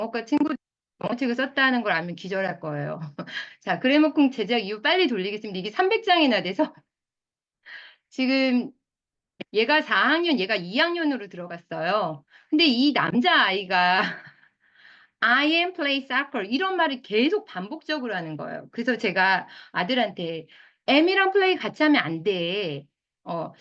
영어과 친구들 영어책을 썼다는 걸 알면 기절할 거예요. 자, 그래머콩 제작 이후 빨리 돌리겠습니다. 이게 300장이나 돼서 지금 얘가 4학년, 얘가 2학년으로 들어갔어요. 근데 이 남자아이가 I am play soccer 이런 말을 계속 반복적으로 하는 거예요. 그래서 제가 아들한테 am이랑 play 같이 하면 안 돼. 어,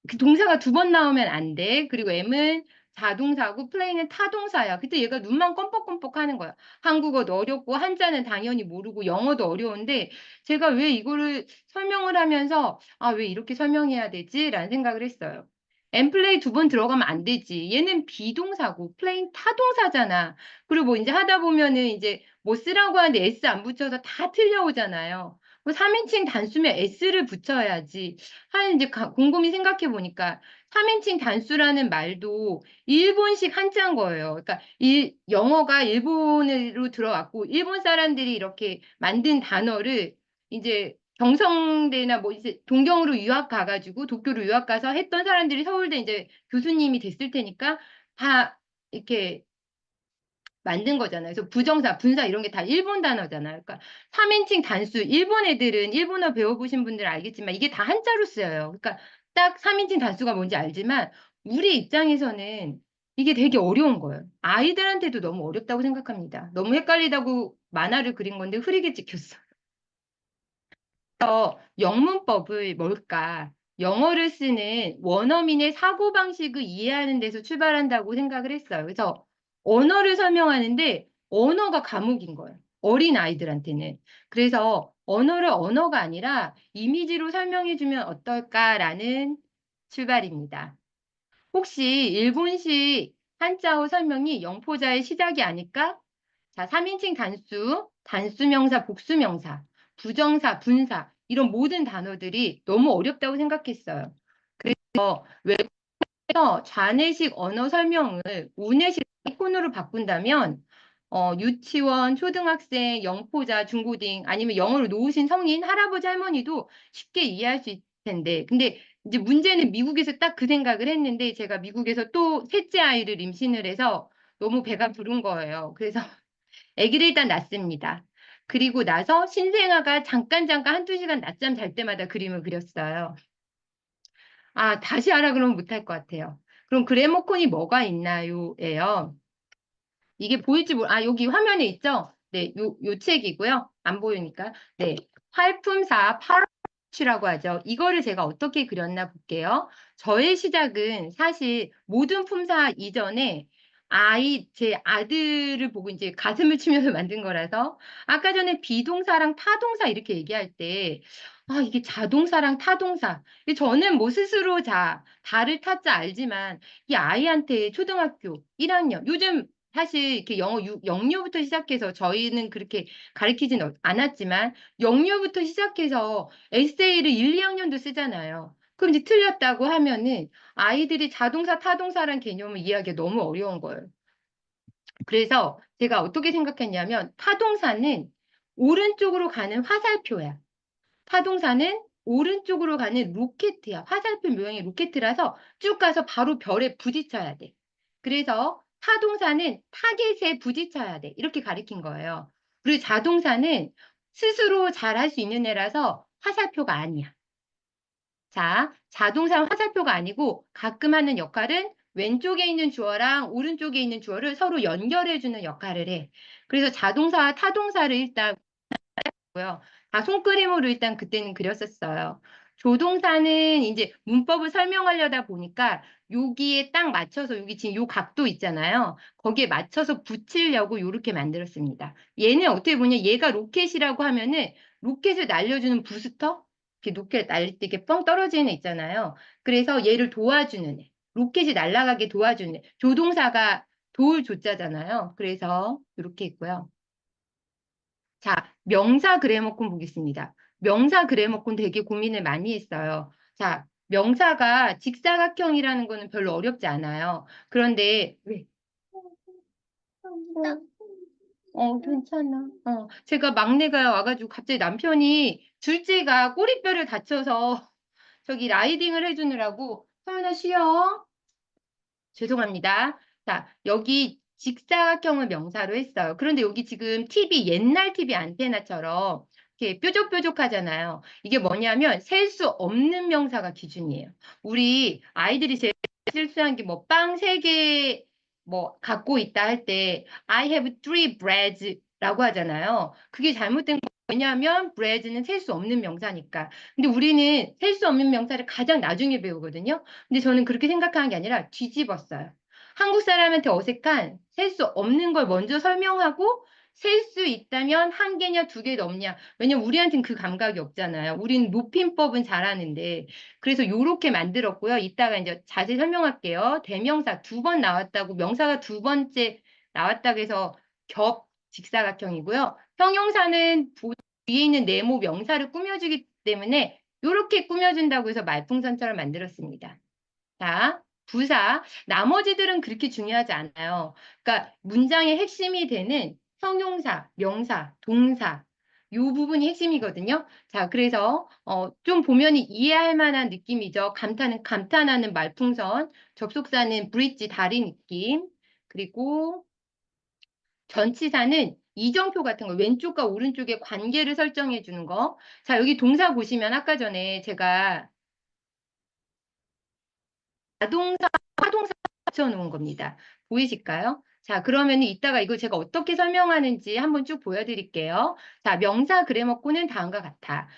그 동사가 두 번 나오면 안 돼. 그리고 M은 자동사고 플레이는 타동사야. 그때 얘가 눈만 껌뻑껌뻑 하는 거야. 한국어도 어렵고 한자는 당연히 모르고 영어도 어려운데 제가 왜 이거를 설명을 하면서 아, 왜 이렇게 설명해야 되지? 라는 생각을 했어요. M 플레이 두 번 들어가면 안 되지. 얘는 비동사고 플레이는 타동사잖아. 그리고 뭐 이제 하다 보면은 이제 뭐 쓰라고 하는데 S 안 붙여서 다 틀려오잖아요. 뭐 3인칭 단수면 S를 붙여야지. 한 이제 곰곰이 생각해 보니까 3인칭 단수라는 말도 일본식 한자인 거예요. 그러니까 영어가 일본으로 들어왔고 일본 사람들이 이렇게 만든 단어를 이제 경성대나 뭐 이제 동경으로 유학 가가지고 도쿄로 유학 가서 했던 사람들이 서울대 이제 교수님이 됐을 테니까 다 이렇게 만든 거잖아요. 그래서 부정사, 분사 이런 게 다 일본 단어잖아요. 그러니까 3인칭 단수, 일본 애들은 일본어 배워보신 분들은 알겠지만 이게 다 한자로 쓰여요. 그러니까 딱 3인칭 단수가 뭔지 알지만 우리 입장에서는 이게 되게 어려운 거예요. 아이들한테도 너무 어렵다고 생각합니다. 너무 헷갈리다고 만화를 그린 건데 흐리게 찍혔어. 영문법을 뭘까? 영어를 쓰는 원어민의 사고방식을 이해하는 데서 출발한다고 생각을 했어요. 그래서 언어를 설명하는데 언어가 과목인 거예요. 어린 아이들한테는. 그래서 언어를 언어가 아니라 이미지로 설명해주면 어떨까라는 출발입니다. 혹시 일본식 한자어 설명이 영포자의 시작이 아닐까? 자, 3인칭 단수, 단수명사, 복수명사, 부정사, 분사 이런 모든 단어들이 너무 어렵다고 생각했어요. 그래서 좌뇌식 언어 설명을 우뇌식 폰으로 바꾼다면 유치원, 초등학생, 영포자, 중고등 아니면 영어를 놓으신 성인, 할아버지, 할머니도 쉽게 이해할 수 있을 텐데 근데 이제 문제는 미국에서 딱 그 생각을 했는데 제가 미국에서 또 셋째 아이를 임신을 해서 너무 배가 부른 거예요. 그래서 아기를 일단 낳습니다. 그리고 나서 신생아가 잠깐 한두 시간 낮잠 잘 때마다 그림을 그렸어요. 아, 다시 하라 그러면 못할 것 같아요. 그럼 그래모콘이 뭐가 있나요? 예요. 이게 보일지 여기 화면에 있죠? 네, 요 책이고요. 안 보이니까. 네. 활품사 파라치라고 하죠. 이거를 제가 어떻게 그렸나 볼게요. 저의 시작은 사실 모든 품사 이전에 제 아들을 보고 이제 가슴을 치면서 만든 거라서 아까 전에 비동사랑 타동사 이렇게 얘기할 때 이게 자동사랑 타동사. 저는 뭐 스스로 다를 타자 알지만 이 아이한테 초등학교 1학년 요즘 사실 이렇게 영어 0류부터 시작해서 저희는 그렇게 가르치진 않았지만 0류부터 시작해서 에세이를 1, 2학년도 쓰잖아요. 그럼 이제 틀렸다고 하면은 아이들이 자동사, 타동사란 개념을 이해하기 너무 어려운 거예요. 그래서 제가 어떻게 생각했냐면 타동사는 오른쪽으로 가는 화살표야. 타동사는 오른쪽으로 가는 로켓이야. 화살표 모양의 로켓이라서 쭉 가서 바로 별에 부딪혀야 돼. 그래서 타동사는 타겟에 부딪혀야 돼. 이렇게 가리킨 거예요. 그리고 자동사는 스스로 잘 할 수 있는 애라서 화살표가 아니야. 자, 자동사는 화살표가 아니고 가끔 하는 역할은 왼쪽에 있는 주어랑 오른쪽에 있는 주어를 서로 연결해주는 역할을 해. 그래서 자동사와 타동사를 일단 고요. 손그림으로 일단 그때는 그렸었어요. 조동사는 이제 문법을 설명하려다 보니까 여기에 딱 맞춰서 여기 지금 요 각도 있잖아요. 거기에 맞춰서 붙이려고 이렇게 만들었습니다. 얘는 어떻게 보냐? 얘가 로켓이라고 하면은 로켓을 날려주는 부스터? 이렇게 로켓 날릴 때 이렇게 뻥 떨어지는 애 있잖아요. 그래서 얘를 도와주는 애. 로켓이 날아가게 도와주는 애. 조동사가 도울 조자잖아요. 그래서 이렇게 있고요. 자, 명사 그래머콘 보겠습니다. 명사 그래머콘 되게 고민을 많이 했어요. 자, 명사가 직사각형이라는 거는 별로 어렵지 않아요. 그런데 왜? 괜찮아. 제가 막내가 와가지고 갑자기 남편이 둘째가 꼬리뼈를 다쳐서 저기 라이딩을 해주느라고 서연아 쉬어. 죄송합니다. 자, 여기 직사각형을 명사로 했어요. 그런데 여기 지금 팁이 옛날 TV 안테나처럼 이렇게 뾰족뾰족하잖아요. 이게 뭐냐면 셀 수 없는 명사가 기준이에요. 우리 아이들이 제일 실수한 게 뭐 빵 세 개 뭐 갖고 있다 할 때 I have three breads라고 하잖아요. 그게 잘못된 거. 왜냐하면 breads는 셀 수 없는 명사니까. 근데 우리는 셀 수 없는 명사를 가장 나중에 배우거든요. 근데 저는 그렇게 생각하는 게 아니라 뒤집었어요. 한국 사람한테 어색한 셀 수 없는 걸 먼저 설명하고 셀 수 있다면 한 개냐 두 개 넘냐. 왜냐면 우리한테는 그 감각이 없잖아요. 우리는 높임법은 잘하는데. 그래서 요렇게 만들었고요. 이따가 이제 자세히 설명할게요. 대명사 두 번 나왔다고 명사가 두 번째 나왔다고 해서 겹 직사각형이고요. 형용사는 뒤에 있는 네모 명사를 꾸며주기 때문에 요렇게 꾸며준다고 해서 말풍선처럼 만들었습니다. 자, 부사. 나머지들은 그렇게 중요하지 않아요. 그러니까 문장의 핵심이 되는 형용사, 명사, 동사. 요 부분이 핵심이거든요. 자, 그래서 좀 보면 이해할 만한 느낌이죠. 감탄하는 말풍선, 접속사는 브릿지 다리 느낌. 그리고 전치사는 이정표 같은 거 왼쪽과 오른쪽에 관계를 설정해 주는 거. 자, 여기 동사 보시면 아까 전에 제가 자동사, 하동사 붙여놓은 겁니다. 보이실까요? 자, 그러면 이따가 이거 제가 어떻게 설명하는지 한번 쭉 보여드릴게요. 자, 명사 그래머코는 다음과 같아.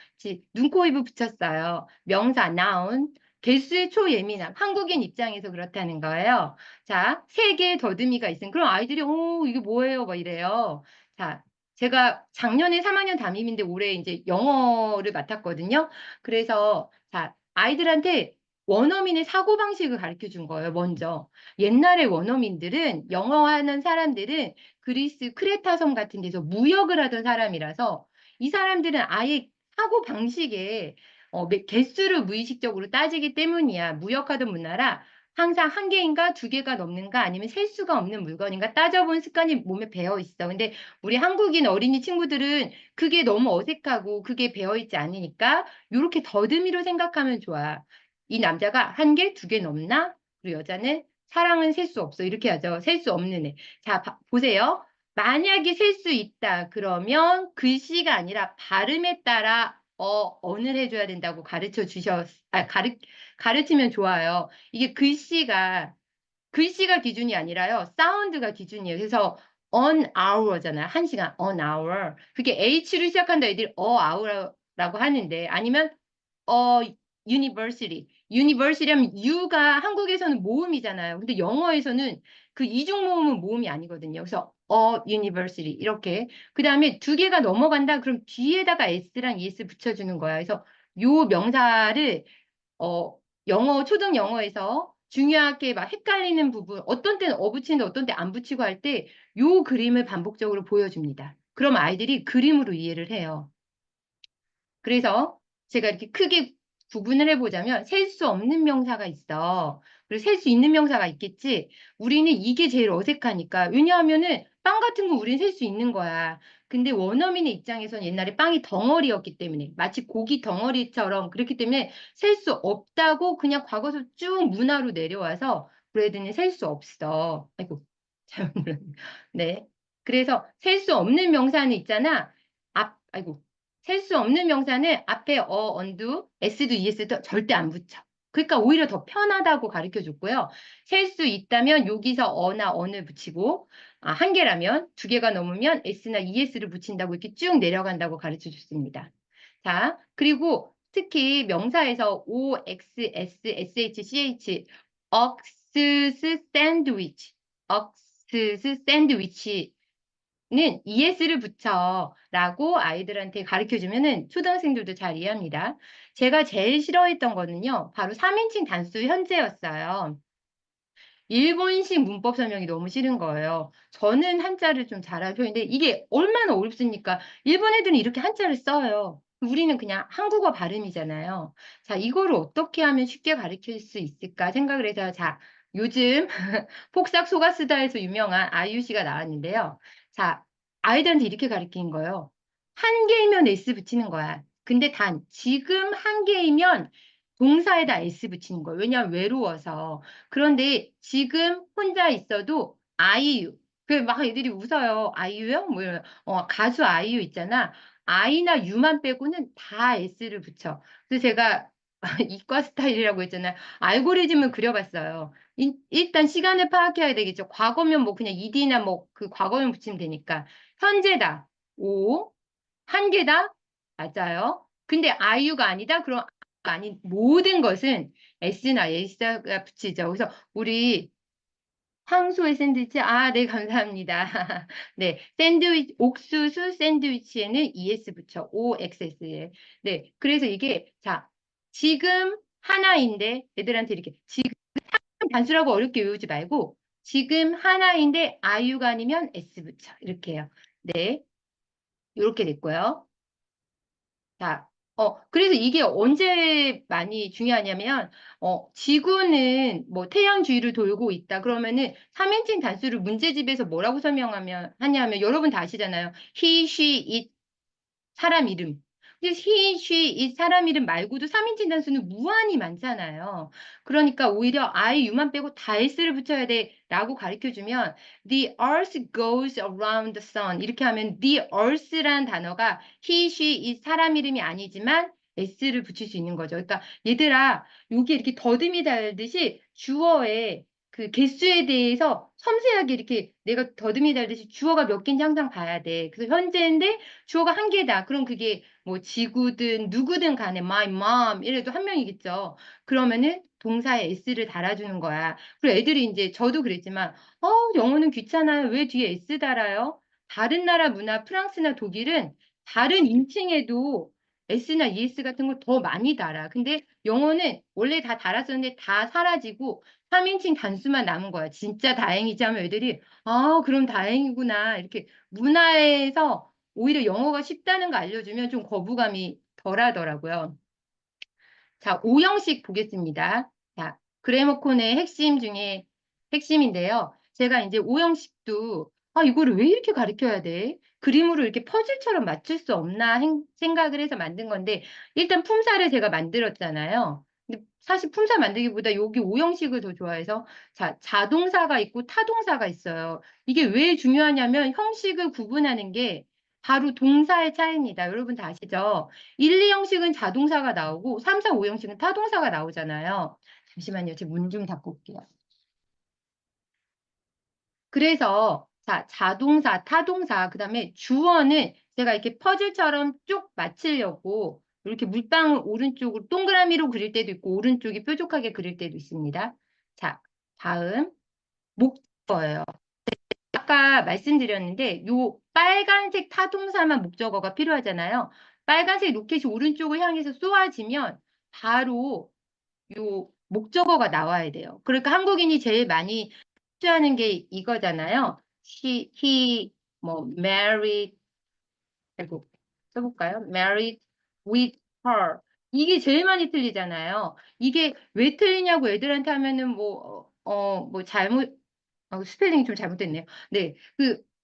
눈, 코, 입을 붙였어요. 명사, noun. 개수의 초예민함. 한국인 입장에서 그렇다는 거예요. 자, 세 개의 더듬이가 있으면 그럼 아이들이 이게 뭐예요? 막 이래요. 자, 제가 작년에 3학년 담임인데 올해 이제 영어를 맡았거든요. 그래서 자, 아이들한테 원어민의 사고방식을 가르쳐 준 거예요, 먼저. 옛날에 원어민들은, 영어하는 사람들은 그리스 크레타 섬 같은 데서 무역을 하던 사람이라서 이 사람들은 아예 사고방식에 개수를 무의식적으로 따지기 때문이야. 무역하던 문화라 항상 한 개인가 두 개가 넘는가 아니면 셀 수가 없는 물건인가 따져본 습관이 몸에 배어 있어. 근데 우리 한국인 어린이 친구들은 그게 너무 어색하고 그게 배어 있지 않으니까 이렇게 더듬이로 생각하면 좋아. 이 남자가 한 개, 두 개 넘나? 그리고 여자는 사랑은 셀 수 없어. 이렇게 하죠. 셀 수 없는 애. 자, 보세요. 만약에 셀 수 있다. 그러면 글씨가 아니라 발음에 따라 언을 해줘야 된다고 가르치면 좋아요. 이게 글씨가 기준이 아니라요. 사운드가 기준이에요. 그래서 on hour잖아요. 한 시간, on hour. 그게 H로 시작한다. 애들이 hour라고 하는데 아니면 어, university. university 하면 U가 한국에서는 모음이잖아요. 근데 영어에서는 그 이중 모음은 모음이 아니거든요. 그래서 university 이렇게. 그다음에 두 개가 넘어간다. 그럼 뒤에다가 S랑 ES 붙여주는 거야. 그래서 요 명사를 어, 초등 영어에서 중요하게 막 헷갈리는 부분, 어떤 때는 붙이는데 어떤 때 안 붙이고 할 때 요 그림을 반복적으로 보여줍니다. 그럼 아이들이 그림으로 이해를 해요. 그래서 제가 이렇게 크게 구분을 해보자면 셀 수 없는 명사가 있어. 그리고 셀 수 있는 명사가 있겠지. 우리는 이게 제일 어색하니까. 왜냐하면은 빵 같은 거 우리는 셀 수 있는 거야. 근데 원어민의 입장에서는 옛날에 빵이 덩어리였기 때문에 마치 고기 덩어리처럼 그렇기 때문에 셀 수 없다고 그냥 과거서 쭉 문화로 내려와서 브레드는 셀 수 없어. 아이고, 잘못 눌렀네. 네. 그래서 셀 수 없는 명사는 있잖아. 아이고. 셀 수 없는 명사는 앞에 언두, s도 es도 절대 안 붙여. 그러니까 오히려 더 편하다고 가르쳐 줬고요. 셀 수 있다면 여기서 어나 언을 붙이고 한 개라면 두 개가 넘으면 s나 es를 붙인다고 이렇게 쭉 내려간다고 가르쳐 줬습니다. 자, 그리고 특히 명사에서 o, x, s, sh, ch, 억스스 샌드위치, 억스스 샌드위치 는 ES를 붙여라고 아이들한테 가르쳐 주면은 초등학생들도 잘 이해합니다. 제가 제일 싫어했던 거는요, 바로 3인칭 단수 현재였어요. 일본식 문법 설명이 너무 싫은 거예요. 저는 한자를 좀 잘하는 편인데 이게 얼마나 어렵습니까? 일본 애들은 이렇게 한자를 써요. 우리는 그냥 한국어 발음이잖아요. 자, 이거를 어떻게 하면 쉽게 가르칠 수 있을까 생각을 해서 자, 요즘 폭삭 속았수다에서 유명한 아이유씨가 나왔는데요. 자, 아이들한테 이렇게 가르치는 거예요. 한 개이면 S 붙이는 거야. 근데 지금 한 개이면 동사에다 S 붙이는 거예요. 왜냐하면 외로워서. 그런데 지금 혼자 있어도 아이유. 그 막 애들이 웃어요. 아이유요? 뭐 이러면. 가수 아이유 있잖아. 아이나 유만 빼고는 다 S를 붙여. 그래서 제가 이과 스타일이라고 했잖아요. 알고리즘을 그려봤어요. 일단 시간을 파악해야 되겠죠. 과거면 뭐 그냥 ED나 뭐 그 과거면 붙이면 되니까. 현재다. O. 한계다. 맞아요. 근데 아이유가 아니다. 그럼 아닌 모든 것은 S나 S가 붙이죠. 그래서 우리 황소의 샌드위치. 아, 네, 감사합니다. 네, 샌드위치, 옥수수 샌드위치에는 ES 붙여. OXS에. 네, 그래서 이게, 자, 지금 하나인데, 애들한테 이렇게, 지금 단수라고 어렵게 외우지 말고, 지금 하나인데, 아이유가 아니면 S 붙여. 이렇게 해요. 네, 이렇게 됐고요. 자, 그래서 이게 언제 많이 중요하냐면, 지구는 뭐 태양 주위를 돌고 있다. 그러면은 3인칭 단수를 문제집에서 뭐라고 하냐면, 여러분 다 아시잖아요. he, she, it, 사람 이름. 근데 he, she, it 사람 이름 말고도 3인칭 단수는 무한히 많잖아요. 그러니까 오히려 I, you만 빼고 다 s를 붙여야 돼라고 가르쳐주면 the earth goes around the sun 이렇게 하면 the earth란 단어가 he, she, it 사람 이름이 아니지만 s를 붙일 수 있는 거죠. 그러니까 얘들아 여기 이렇게 더듬이 달듯이 주어에 그 개수에 대해서 섬세하게 이렇게 내가 더듬이 달듯이 주어가 몇 개인지 항상 봐야 돼. 그래서 현재인데 주어가 한 개다. 그럼 그게 뭐 지구든 누구든 간에 my mom 이래도 한 명이겠죠. 그러면은 동사에 s를 달아주는 거야. 그리고 애들이 이제 저도 그랬지만 영어는 귀찮아요. 왜 뒤에 s 달아요? 다른 나라 문화 프랑스나 독일은 다른 인칭에도 s나 es 같은 걸 더 많이 달아. 근데 영어는 원래 다 달았었는데 다 사라지고 3인칭 단수만 남은 거야. 진짜 다행이지 하면 애들이 그럼 다행이구나. 이렇게 문화에서 오히려 영어가 쉽다는 거 알려주면 좀 거부감이 덜 하더라고요. 자, 오형식 보겠습니다. 자, 그래머콘의 핵심 중에 핵심인데요. 제가 이제 오형식도 이거를 왜 이렇게 가르쳐야 돼? 그림으로 이렇게 퍼즐처럼 맞출 수 없나 생각을 해서 만든 건데 일단 품사를 제가 만들었잖아요. 근데 사실 품사 만들기보다 여기 오형식을 더 좋아해서 자, 자동사가 있고 타동사가 있어요. 이게 왜 중요하냐면 형식을 구분하는 게 바로 동사의 차이입니다. 여러분 다 아시죠? 1, 2형식은 자동사가 나오고 3, 4, 5형식은 타동사가 나오잖아요. 잠시만요. 제 문 좀 닫고 올게요. 그래서 자, 자동사, 타동사, 그다음에 주어는 제가 이렇게 퍼즐처럼 쭉 맞추려고 이렇게 물방울 오른쪽으로 동그라미로 그릴 때도 있고 오른쪽이 뾰족하게 그릴 때도 있습니다. 자, 다음 목적어예요. 아까 말씀드렸는데 요 빨간색 타동사만 목적어가 필요하잖아요. 빨간색 로켓이 오른쪽을 향해서 쏘아지면 바로 요 목적어가 나와야 돼요. 그러니까 한국인이 제일 많이 취하는 게 이거잖아요. 뭐 married 아이고 써볼까요? married with her 이게 제일 많이 틀리잖아요. 이게 왜 틀리냐고 애들한테 하면은 뭐 잘못 스펠링이 좀 잘못됐네요. 네,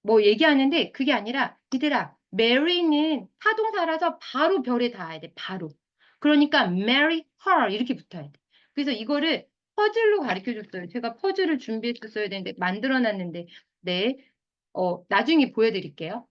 뭐 얘기하는데 그게 아니라 얘들아 marry는 타동사라서 바로 별에 닿아야 돼. 바로. 그러니까 marry her 이렇게 붙어야 돼. 그래서 이거를 퍼즐로 가르쳐 줬어요. 제가 퍼즐을 준비했었어야 되는데 만들어 놨는데 네. 나중에 보여드릴게요.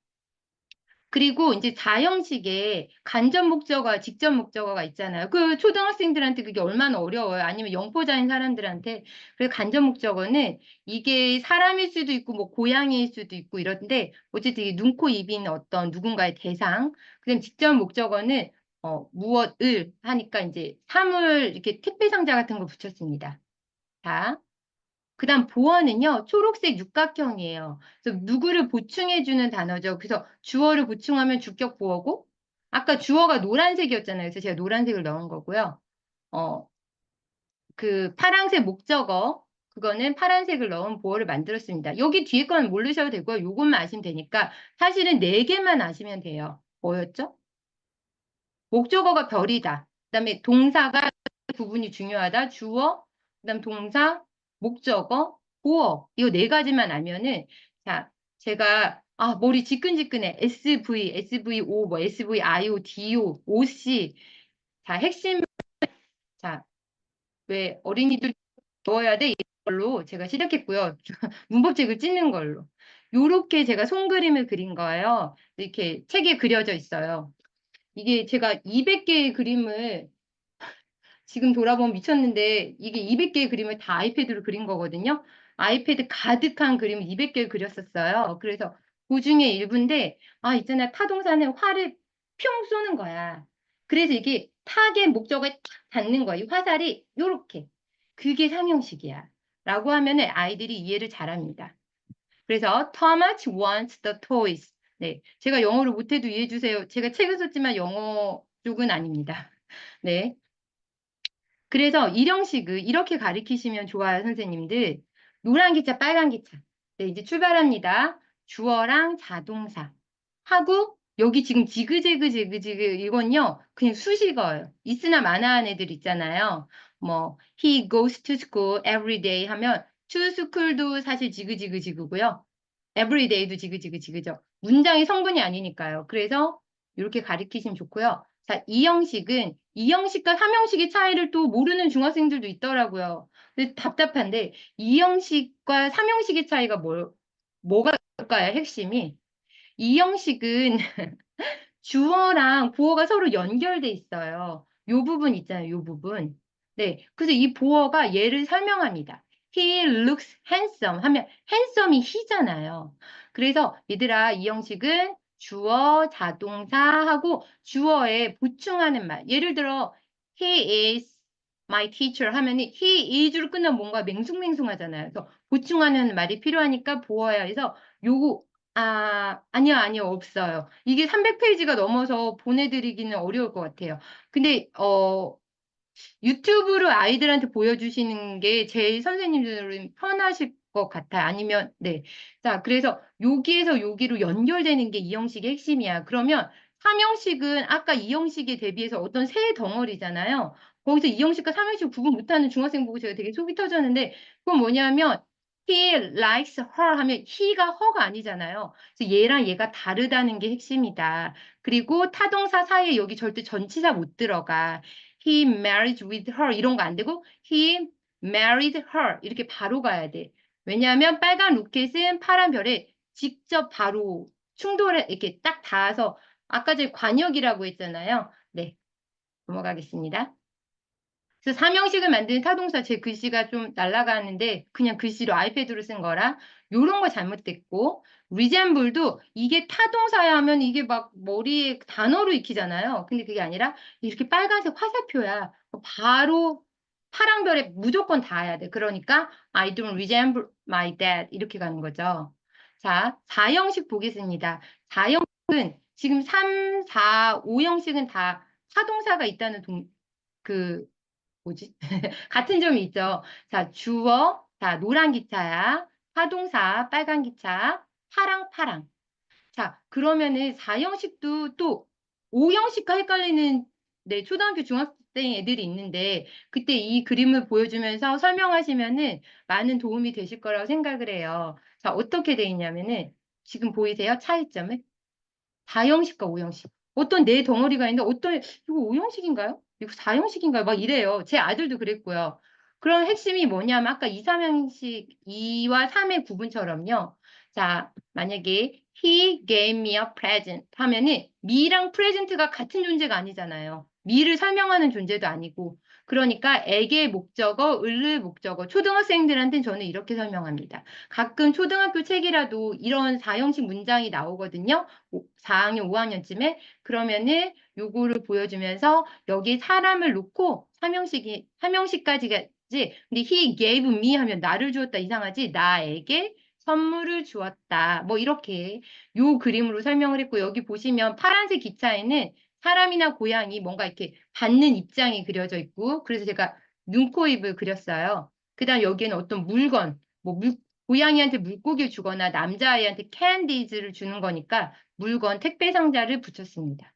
그리고 이제 자형식에 간접 목적어와 직접 목적어가 있잖아요. 그 초등학생들한테 그게 얼마나 어려워요. 아니면 영포자인 사람들한테. 그래서 간접 목적어는 이게 사람일 수도 있고 뭐 고양이일 수도 있고 이런데 어쨌든 이게 눈, 코, 입인 어떤 누군가의 대상. 그다음 직접 목적어는 무엇을 하니까 이제 사물 이렇게 택배 상자 같은 거 붙였습니다. 자. 그다음 보어는요, 초록색 육각형이에요. 그래서 누구를 보충해주는 단어죠. 그래서 주어를 보충하면 주격 보어고, 아까 주어가 노란색이었잖아요. 그래서 제가 노란색을 넣은 거고요. 어, 그 파란색 목적어, 그거는 파란색을 넣은 보어를 만들었습니다. 여기 뒤에 건 모르셔도 되고요. 요것만 아시면 되니까 사실은 네 개만 아시면 돼요. 뭐였죠? 목적어가 별이다. 그다음에 동사가 부분이 중요하다. 주어, 그다음 동사, 목적어, 보어. 이거 네 가지만 알면은 자, 제가 머리 지끈지끈해. SV, SVO, 뭐 SVIO, DO, OC. 자, 핵심 자, 왜 어린이들 배워야 돼? 이걸로 제가 시작했고요. 문법책을 찢는 걸로. 요렇게 제가 손그림을 그린 거예요. 이렇게 책에 그려져 있어요. 이게 제가 200개의 그림을 지금 돌아보면 미쳤는데 이게 200개의 그림을 다 아이패드로 그린 거거든요. 아이패드 가득한 그림을 200개를 그렸었어요. 그래서 그 중에 일부인데 있잖아. 타동사는 활을 평 쏘는 거야. 그래서 이게 타겟 목적을 탁 닿는 거야. 이 화살이 요렇게. 그게 상형식이야. 라고 하면은 아이들이 이해를 잘합니다. 그래서 Thomas wants the toys. 네, 제가 영어를 못해도 이해해 주세요. 제가 책을 썼지만 영어 쪽은 아닙니다. 네, 그래서 일형식을 이렇게 가리키시면 좋아요, 선생님들. 노란 기차, 빨간 기차. 네, 이제 출발합니다. 주어랑 자동사. 하고, 여기 지금 지그재그, 지그재그, 이건요, 그냥 수식어예요. 있으나 마나한 애들 있잖아요. 뭐, he goes to school every day 하면, to school도 사실 지그지그 지그고요. every day도 지그지그 지그죠. 문장이 성분이 아니니까요. 그래서 이렇게 가리키시면 좋고요. 자, 이 형식은 이 형식과 삼형식의 차이를 또 모르는 중학생들도 있더라고요. 근데 답답한데 이 형식과 삼형식의 차이가 뭐가일까요? 핵심이 이 형식은 주어랑 보어가 서로 연결돼 있어요. 요 부분 있잖아요. 요 부분. 네. 그래서 이 보어가 얘를 설명합니다. He looks handsome 하면 handsome이 he잖아요. 그래서 얘들아 이 형식은 주어, 자동사하고 주어에 보충하는 말. 예를 들어 he is my teacher 하면은 he is로 끝나면 뭔가 맹숭맹숭하잖아요. 그래서 보충하는 말이 필요하니까 보어야 해서 요거 아니요, 없어요. 이게 300페이지가 넘어서 보내드리기는 어려울 것 같아요. 근데, 유튜브로 아이들한테 보여주시는 게 제일 선생님들은 편하실 것 같아요. 아니면, 네. 자, 그래서 여기에서 여기로 연결되는 게 이 형식의 핵심이야. 그러면 3형식은 아까 이 형식에 대비해서 어떤 새 덩어리잖아요. 거기서 이 형식과 3형식 구분 못하는 중학생 보고 제가 되게 속이 터졌는데, 그건 뭐냐면, he likes her 하면 he가 her가 아니잖아요. 그래서 얘랑 얘가 다르다는 게 핵심이다. 그리고 타동사 사이에 여기 절대 전치사 못 들어가. He married with her 이런 거 안 되고 he married her 이렇게 바로 가야 돼. 왜냐하면 빨간 로켓은 파란 별에 직접 바로 충돌에 이렇게 딱 닿아서 아까 전에 관역이라고 했잖아요. 네, 넘어가겠습니다. 그래서 삼형식을 만드는 타동사 제 글씨가 좀 날아가는데 그냥 글씨로 아이패드로 쓴 거라 요런 거 잘못됐고 resemble도 이게 타동사야 하면 이게 막 머리에 단어로 익히잖아요. 근데 그게 아니라 이렇게 빨간색 화살표야. 바로 파랑별에 무조건 닿아야 돼. 그러니까 I don't resemble my dad 이렇게 가는 거죠. 자, 4형식 보겠습니다. 4형식은 지금 3, 4, 5형식은 다 타동사가 있다는 그 뭐지? 같은 점이 있죠. 자, 주어, 자, 노란 기차야. 파동사, 빨간 기차, 파랑, 파랑. 자, 그러면은 4형식도 또 5형식과 헷갈리는 네, 초등학교, 중학생 애들이 있는데 그때 이 그림을 보여주면서 설명하시면은 많은 도움이 되실 거라고 생각을 해요. 자, 어떻게 돼 있냐면은 지금 보이세요? 차이점을? 4형식과 5형식. 어떤 네 덩어리가 있는데 어떤 이거 5형식인가요? 이거 4형식인가요? 막 이래요. 제 아들도 그랬고요. 그런 핵심이 뭐냐면 아까 2, 3형식 2와 3의 구분처럼요. 자, 만약에 he gave me a present 하면은 me랑 present가 같은 존재가 아니잖아요. me를 설명하는 존재도 아니고. 그러니까 에게 목적어, 을을 목적어. 초등학생들한테는 저는 이렇게 설명합니다. 가끔 초등학교 책이라도 이런 4형식 문장이 나오거든요. 4학년, 5학년쯤에 그러면은 요거를 보여주면서 여기 사람을 놓고 삼형식까지가지. 근데 he gave me 하면 나를 주었다 이상하지. 나에게 선물을 주었다. 뭐 이렇게 요 그림으로 설명을 했고 여기 보시면 파란색 기차에는 사람이나 고양이 뭔가 이렇게 받는 입장이 그려져 있고 그래서 제가 눈, 코, 입을 그렸어요. 그다음 여기에는 어떤 물건, 고양이한테 물고기를 주거나 남자아이한테 캔디즈를 주는 거니까 물건 택배 상자를 붙였습니다.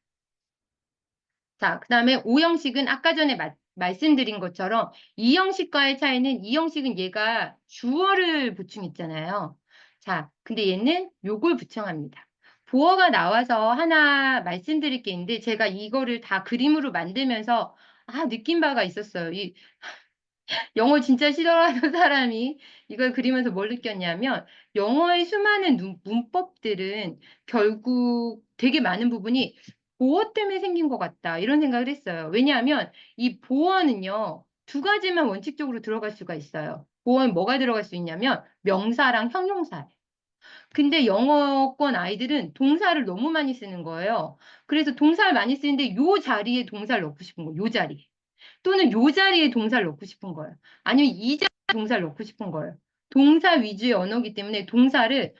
자, 그 다음에 오형식은 아까 전에 말씀드린 것처럼 이형식과의 차이는 이형식은 얘가 주어를 보충했잖아요. 자, 근데 얘는 요걸 보충합니다. 보어가 나와서 하나 말씀드릴 게 있는데 제가 이거를 다 그림으로 만들면서 느낀 바가 있었어요. 영어 진짜 싫어하는 사람이 이걸 그리면서 뭘 느꼈냐면 영어의 수많은 문법들은 결국 되게 많은 부분이 보어 때문에 생긴 것 같다. 이런 생각을 했어요. 왜냐하면 이 보어는요, 두 가지만 원칙적으로 들어갈 수가 있어요. 보어는 뭐가 들어갈 수 있냐면 명사랑 형용사. 근데 영어권 아이들은 동사를 너무 많이 쓰는 거예요. 그래서 동사를 많이 쓰는데 요 자리에 동사를 넣고 싶은 거예요. 요 자리에. 또는 요 자리에 동사를 넣고 싶은 거예요. 아니면 이 자리에 동사를 넣고 싶은 거예요. 동사 위주의 언어이기 때문에 동사 자리에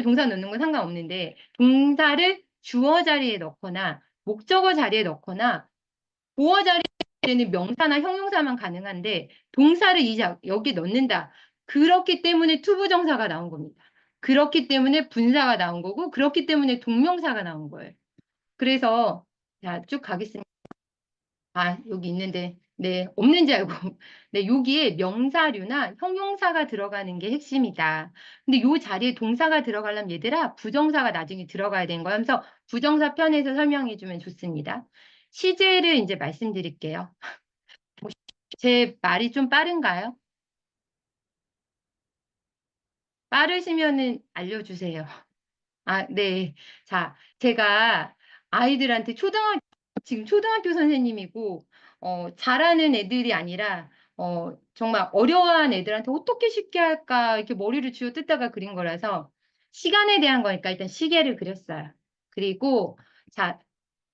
동사 넣는 건 상관없는데 동사를 주어 자리에 넣거나 목적어 자리에 넣거나 보어 자리에는 명사나 형용사만 가능한데 동사를 여기 넣는다. 그렇기 때문에 투부정사가 나온 겁니다. 그렇기 때문에 분사가 나온 거고 그렇기 때문에 동명사가 나온 거예요. 그래서 자, 쭉 가겠습니다. 아, 여기 있는데 네, 없는 줄 알고 네, 여기에 명사류나 형용사가 들어가는 게 핵심이다. 근데 요 자리에 동사가 들어가려면 얘들아 부정사가 나중에 들어가야 되는 거야. 하면서 부정사 편에서 설명해 주면 좋습니다. 시제를 이제 말씀드릴게요. 제 말이 좀 빠른가요? 빠르시면은 알려주세요. 아, 네. 자, 제가 아이들한테 지금 초등학교 선생님이고, 잘하는 애들이 아니라, 정말 어려워하는 애들한테 어떻게 쉽게 할까, 이렇게 머리를 쥐어 뜯다가 그린 거라서, 시간에 대한 거니까 일단 시계를 그렸어요. 그리고, 자,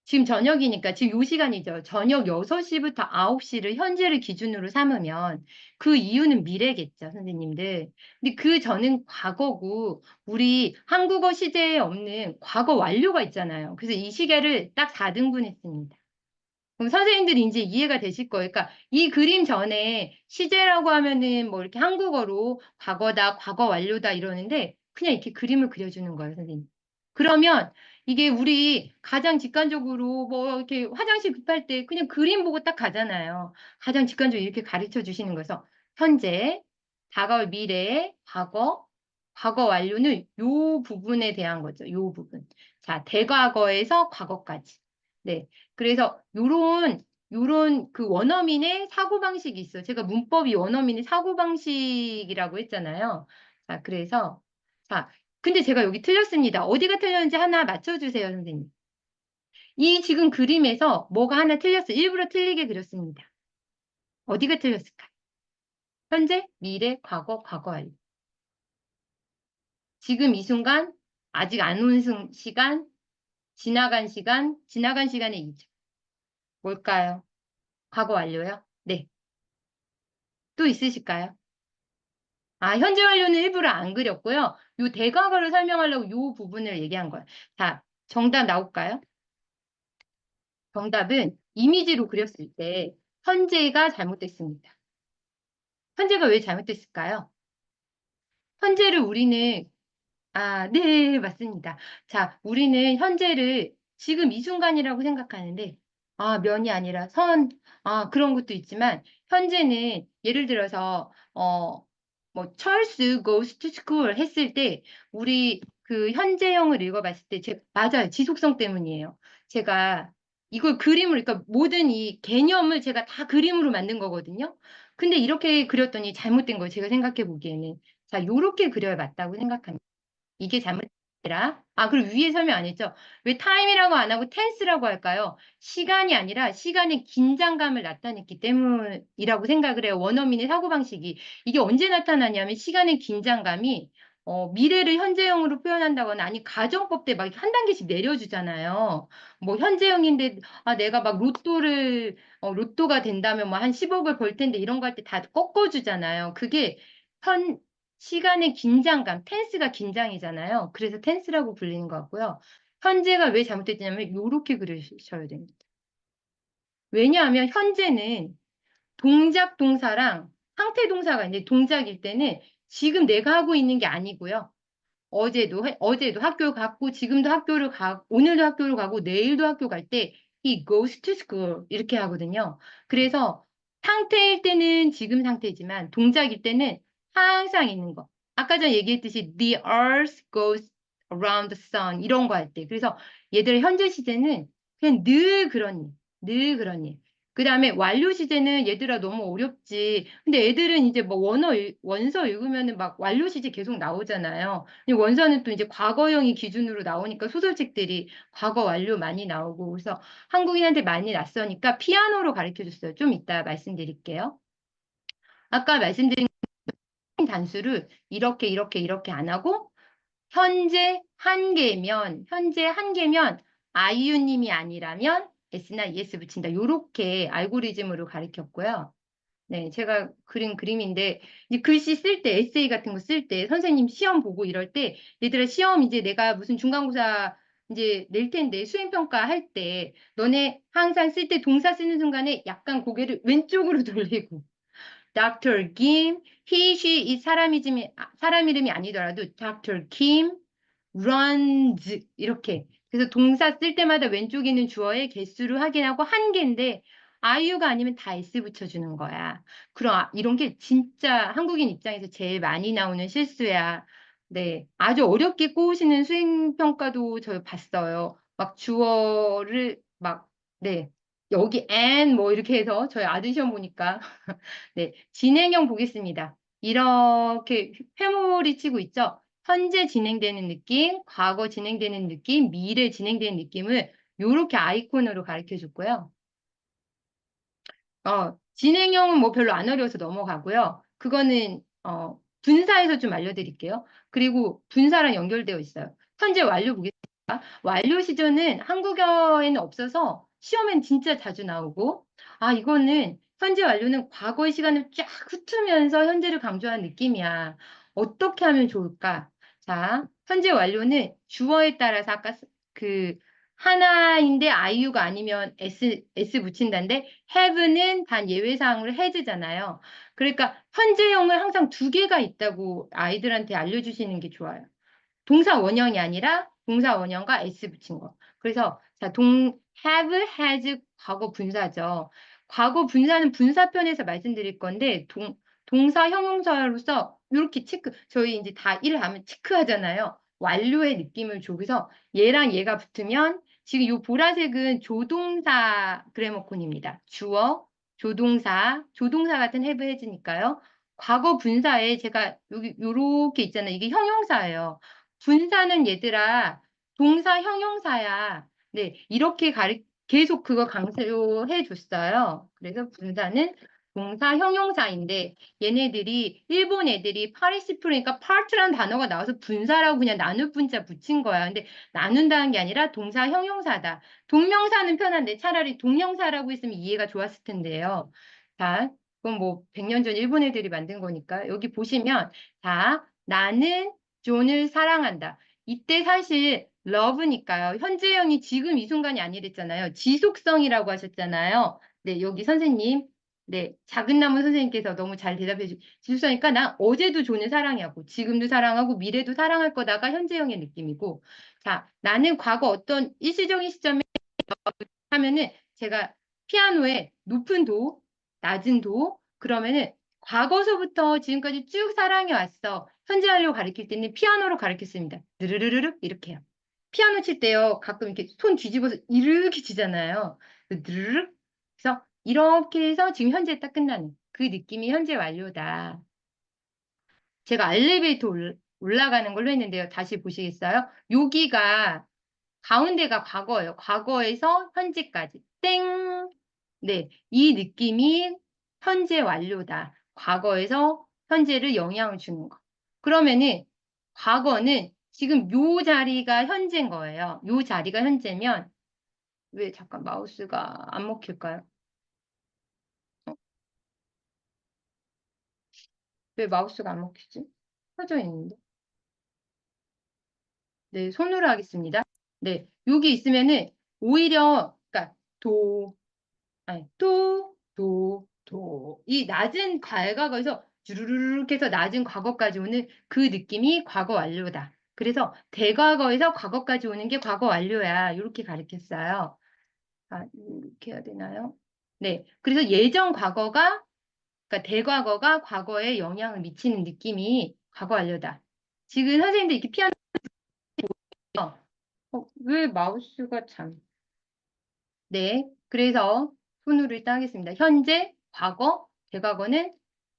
지금 저녁이니까 지금 요 시간이죠. 저녁 6시부터 9시를 현재를 기준으로 삼으면 그 이유는 미래겠죠, 선생님들. 근데 그 전은 과거고 우리 한국어 시제에 없는 과거 완료가 있잖아요. 그래서 이 시계를 딱 4등분 했습니다. 그럼 선생님들이 이제 이해가 되실 거예요. 그러니까 이 그림 전에 시제라고 하면은 뭐 이렇게 한국어로 과거다, 과거 완료다 이러는데 그냥 이렇게 그림을 그려주는 거예요, 선생님. 그러면 이게 우리 가장 직관적으로 뭐 이렇게 화장실 급할 때 그냥 그림 보고 딱 가잖아요. 가장 직관적으로 이렇게 가르쳐 주시는 거여서 현재, 다가올 미래, 과거 완료는 요 부분에 대한 거죠. 요 부분. 자, 대과거에서 과거까지. 네. 그래서 요런 그 원어민의 사고방식이 있어요. 제가 문법이 원어민의 사고방식이라고 했잖아요. 자, 그래서, 자, 근데 제가 여기 틀렸습니다. 어디가 틀렸는지 하나 맞춰주세요, 선생님. 이 지금 그림에서 뭐가 하나 틀렸어요. 일부러 틀리게 그렸습니다. 어디가 틀렸을까? 현재, 미래, 과거 완료. 지금 이 순간, 아직 안 온 시간, 지나간 시간의 이죠. 뭘까요? 과거 완료요? 네. 또 있으실까요? 아, 현재 완료는 일부러 안 그렸고요. 요 대과거를 설명하려고 요 부분을 얘기한 거예요. 자, 정답 나올까요? 정답은 이미지로 그렸을 때 현재가 잘못됐습니다. 현재가 왜 잘못됐을까요? 현재를 우리는 아, 네, 맞습니다. 자, 우리는 현재를 지금 이 순간이라고 생각하는데, 아, 면이 아니라 그런 것도 있지만, 현재는 예를 들어서, 뭐, Charles goes to school 했을 때, 우리 그 현재형을 읽어봤을 때, 맞아요. 지속성 때문이에요. 제가 이걸 그림으로, 그러니까 모든 이 개념을 제가 다 그림으로 만든 거거든요. 근데 이렇게 그렸더니 잘못된 거예요. 제가 생각해 보기에는. 자, 요렇게 그려야 맞다고 생각합니다. 이게 잘못이라. 아, 그리고 위에 설명 안 했죠? 왜 타임이라고 안 하고 텐스라고 할까요? 시간이 아니라 시간의 긴장감을 나타냈기 때문이라고 생각을 해요. 원어민의 사고방식이. 이게 언제 나타나냐면 시간의 긴장감이 미래를 현재형으로 표현한다거나 아니 가정법 때 막 한 단계씩 내려주잖아요. 뭐 현재형인데 아 내가 막 로또가 된다면 뭐 한 10억을 벌 텐데 이런 거 할 때 다 꺾어주잖아요. 그게 현 시간의 긴장감, 텐스가 긴장이잖아요. 그래서 텐스라고 불리는 것 같고요. 현재가 왜 잘못됐냐면 이렇게 그리셔야 됩니다. 왜냐하면 현재는 동작 동사랑 상태 동사가 있는데 동작일 때는 지금 내가 하고 있는 게 아니고요. 어제도 학교 갔고 지금도 학교를 가고 오늘도 학교를 가고 내일도 학교 갈 때 he goes to school 이렇게 하거든요. 그래서 상태일 때는 지금 상태지만 동작일 때는 항상 있는 거. 아까 전에 얘기했듯이 the earth goes around the sun 이런 거 할 때. 그래서 얘들 현재 시제는 그냥 늘 그런 일, 늘 그런 일. 그 다음에 완료 시제는 얘들아 너무 어렵지. 근데 애들은 이제 뭐 원서 읽으면은 막 완료 시제 계속 나오잖아요. 근데 원서는 또 이제 과거형이 기준으로 나오니까 소설책들이 과거 완료 많이 나오고 그래서 한국인한테 많이 낯서니까 피아노로 가르쳐 줬어요. 좀 이따 말씀드릴게요. 아까 말씀드린 단수를 이렇게 안 하고 현재 한 개면 아이유님이 아니라면 S나 ES 붙인다. 요렇게 알고리즘으로 가르쳤고요. 네, 제가 그린 그림인데 이제 글씨 쓸 때 에세이 같은 거 쓸 때 선생님 시험 보고 이럴 때 얘들아 시험 이제 내가 무슨 중간고사 이제 낼 텐데 수행평가 할 때 너네 항상 쓸 때 동사 쓰는 순간에 약간 고개를 왼쪽으로 돌리고 Dr. Kim, he, she 이 사람 이름이 아니더라도 Dr. Kim runs 이렇게 그래서 동사 쓸 때마다 왼쪽에 있는 주어의 개수를 확인하고 한 개인데 아이유가 아니면 다 S 붙여주는 거야. 그럼 이런 게 진짜 한국인 입장에서 제일 많이 나오는 실수야. 네, 아주 어렵게 꼬으시는 수행평가도 저 봤어요. 막 주어를 막 네, 여기 and 뭐 이렇게 해서 저희 아들 시험 보니까 네, 진행형 보겠습니다. 이렇게 회몰이 치고 있죠? 현재 진행되는 느낌, 과거 진행되는 느낌, 미래 진행되는 느낌을 이렇게 아이콘으로 가르쳐 줬고요. 진행형은 뭐 별로 안 어려워서 넘어가고요. 그거는 분사해서 좀 알려드릴게요. 그리고 분사랑 연결되어 있어요. 현재 완료 보겠습니다. 완료 시조는 한국어에는 없어서 시험엔 진짜 자주 나오고, 이거는 현재 완료는 과거의 시간을 쫙 훑으면서 현재를 강조한 느낌이야. 어떻게 하면 좋을까? 자, 현재 완료는 주어에 따라서 아까 그 하나인데 아이유가 아니면 S 붙인다는데 have는 단 예외사항으로 has잖아요. 그러니까 현재형을 항상 두 개가 있다고 아이들한테 알려주시는 게 좋아요. 동사 원형이 아니라 동사 원형과 s 붙인 거. 그래서 자, have, has 과거 분사죠. 과거 분사는 분사편에서 말씀드릴 건데 동사 형용사로서 이렇게 체크 저희 이제 다 일을 하면 체크하잖아요. 완료의 느낌을 줘서 얘랑 얘가 붙으면 지금 이 보라색은 조동사 그래머콘입니다. 주어, 조동사 같은 have, has니까요. 과거 분사에 제가 여기 요렇게 있잖아요. 이게 형용사예요. 분사는 얘들아 동사 형용사야. 네, 이렇게 계속 그거 강조해 줬어요. 그래서 분사는 동사 형용사인데 얘네들이 일본 애들이 파리시프로니까 파트라는 단어가 나와서 분사라고 그냥 나눌 분자 붙인 거야. 근데 나눈다는 게 아니라 동사 형용사다. 동명사는 편한데 차라리 동명사라고 했으면 이해가 좋았을 텐데요. 자, 그건 뭐 100년 전 일본 애들이 만든 거니까 여기 보시면 자, 나는 존을 사랑한다. 이때 사실 love니까요. 현재형이 지금 이 순간이 아니랬잖아요. 지속성이라고 하셨잖아요. 네, 여기 선생님. 네, 작은 나무 선생님께서 너무 잘 대답해 지속성이니까 나 어제도 존을 사랑하고 지금도 사랑하고 미래도 사랑할 거다가 현재형의 느낌이고 자, 나는 과거 어떤 일시적인 시점에 하면은 제가 피아노에 높은 도, 낮은 도 그러면은 과거서부터 지금까지 쭉 사랑해 왔어. 현재 완료 가르칠 때는 피아노로 가르쳤습니다. 드르르르르 이렇게 해요. 피아노 칠 때요. 가끔 이렇게 손 뒤집어서 이렇게 치잖아요. 드르르르 그래서 이렇게 해서 지금 현재 딱 끝나는 그 느낌이 현재 완료다. 제가 엘리베이터 올라가는 걸로 했는데요. 다시 보시겠어요? 여기가 가운데가 과거예요. 과거에서 현재까지. 땡. 네. 이 느낌이 현재 완료다. 과거에서 현재를 영향을 주는 거. 그러면은 과거는 지금 요 자리가 현재인 거예요. 요 자리가 현재면 왜 잠깐 마우스가 안 먹힐까요? 왜 마우스가 안 먹히지? 켜져 있는데. 네, 손으로 하겠습니다. 네. 여기 있으면은 오히려 그러니까 아니, 이 낮은 과거에서 주르르륵 해서 낮은 과거까지 오는 그 느낌이 과거 완료다. 그래서 대과거에서 과거까지 오는 게 과거 완료야. 이렇게 가르쳤어요. 이렇게 해야 되나요? 네. 그래서 예전 과거가, 그러니까 대과거가 과거에 영향을 미치는 느낌이 과거 완료다. 지금 선생님들 이렇게 피아노, 왜 마우스가 참. 네. 그래서 손으로 일단 하겠습니다. 현재, 과거, 대과거는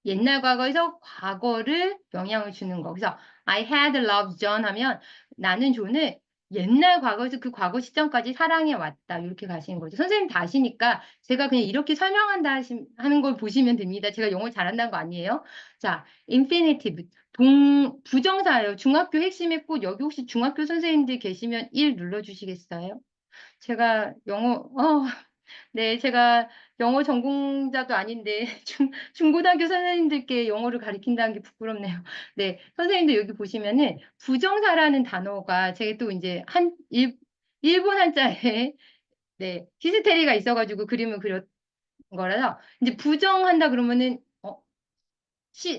옛날 과거에서 과거를 영향을 주는 거. 그래서 I had loved John 하면 나는 존을 옛날 과거에서 그 과거 시점까지 사랑해 왔다. 이렇게 가시는 거죠. 선생님 다 아시니까 제가 그냥 이렇게 설명한다 하는 걸 보시면 됩니다. 제가 영어 잘한다는 거 아니에요? 자, infinitive. 부정사예요. 중학교 핵심의 꽃. 여기 혹시 중학교 선생님들 계시면 1 눌러주시겠어요? 제가 네, 제가 영어 전공자도 아닌데 중고등학교 선생님들께 영어를 가르친다는 게 부끄럽네요. 네, 선생님들 여기 보시면은 부정사라는 단어가 제가 또 이제 일본 한자에 네, 히스테리가 있어가지고 그림을 그렸 거라서 이제 부정한다 그러면은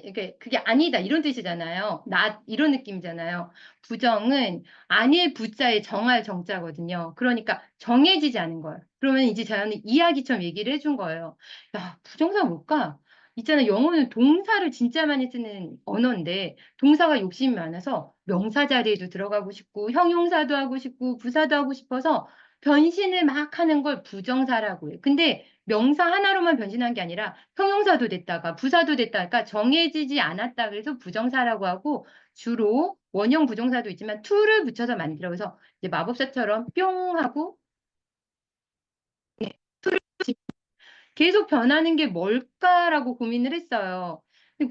이게 그게 아니다 이런 뜻이잖아요. 이런 느낌이잖아요. 부정은 아닐 부자에 정할 정자거든요. 그러니까 정해지지 않은 거예요. 그러면 이제 저는 이야기처럼 얘기를 해준 거예요. 야, 부정사 뭘까? 있잖아요. 영어는 동사를 진짜 많이 쓰는 언어인데 동사가 욕심이 많아서 명사 자리에도 들어가고 싶고 형용사도 하고 싶고 부사도 하고 싶어서 변신을 막 하는 걸 부정사라고 해요. 근데 명사 하나로만 변신한 게 아니라 형용사도 됐다가 부사도 됐다가 정해지지 않았다 그래서 부정사라고 하고 주로 원형 부정사도 있지만 to를 붙여서 만들어 그래서 이제 마법사처럼 뿅 하고 계속 변하는 게 뭘까라고 고민을 했어요.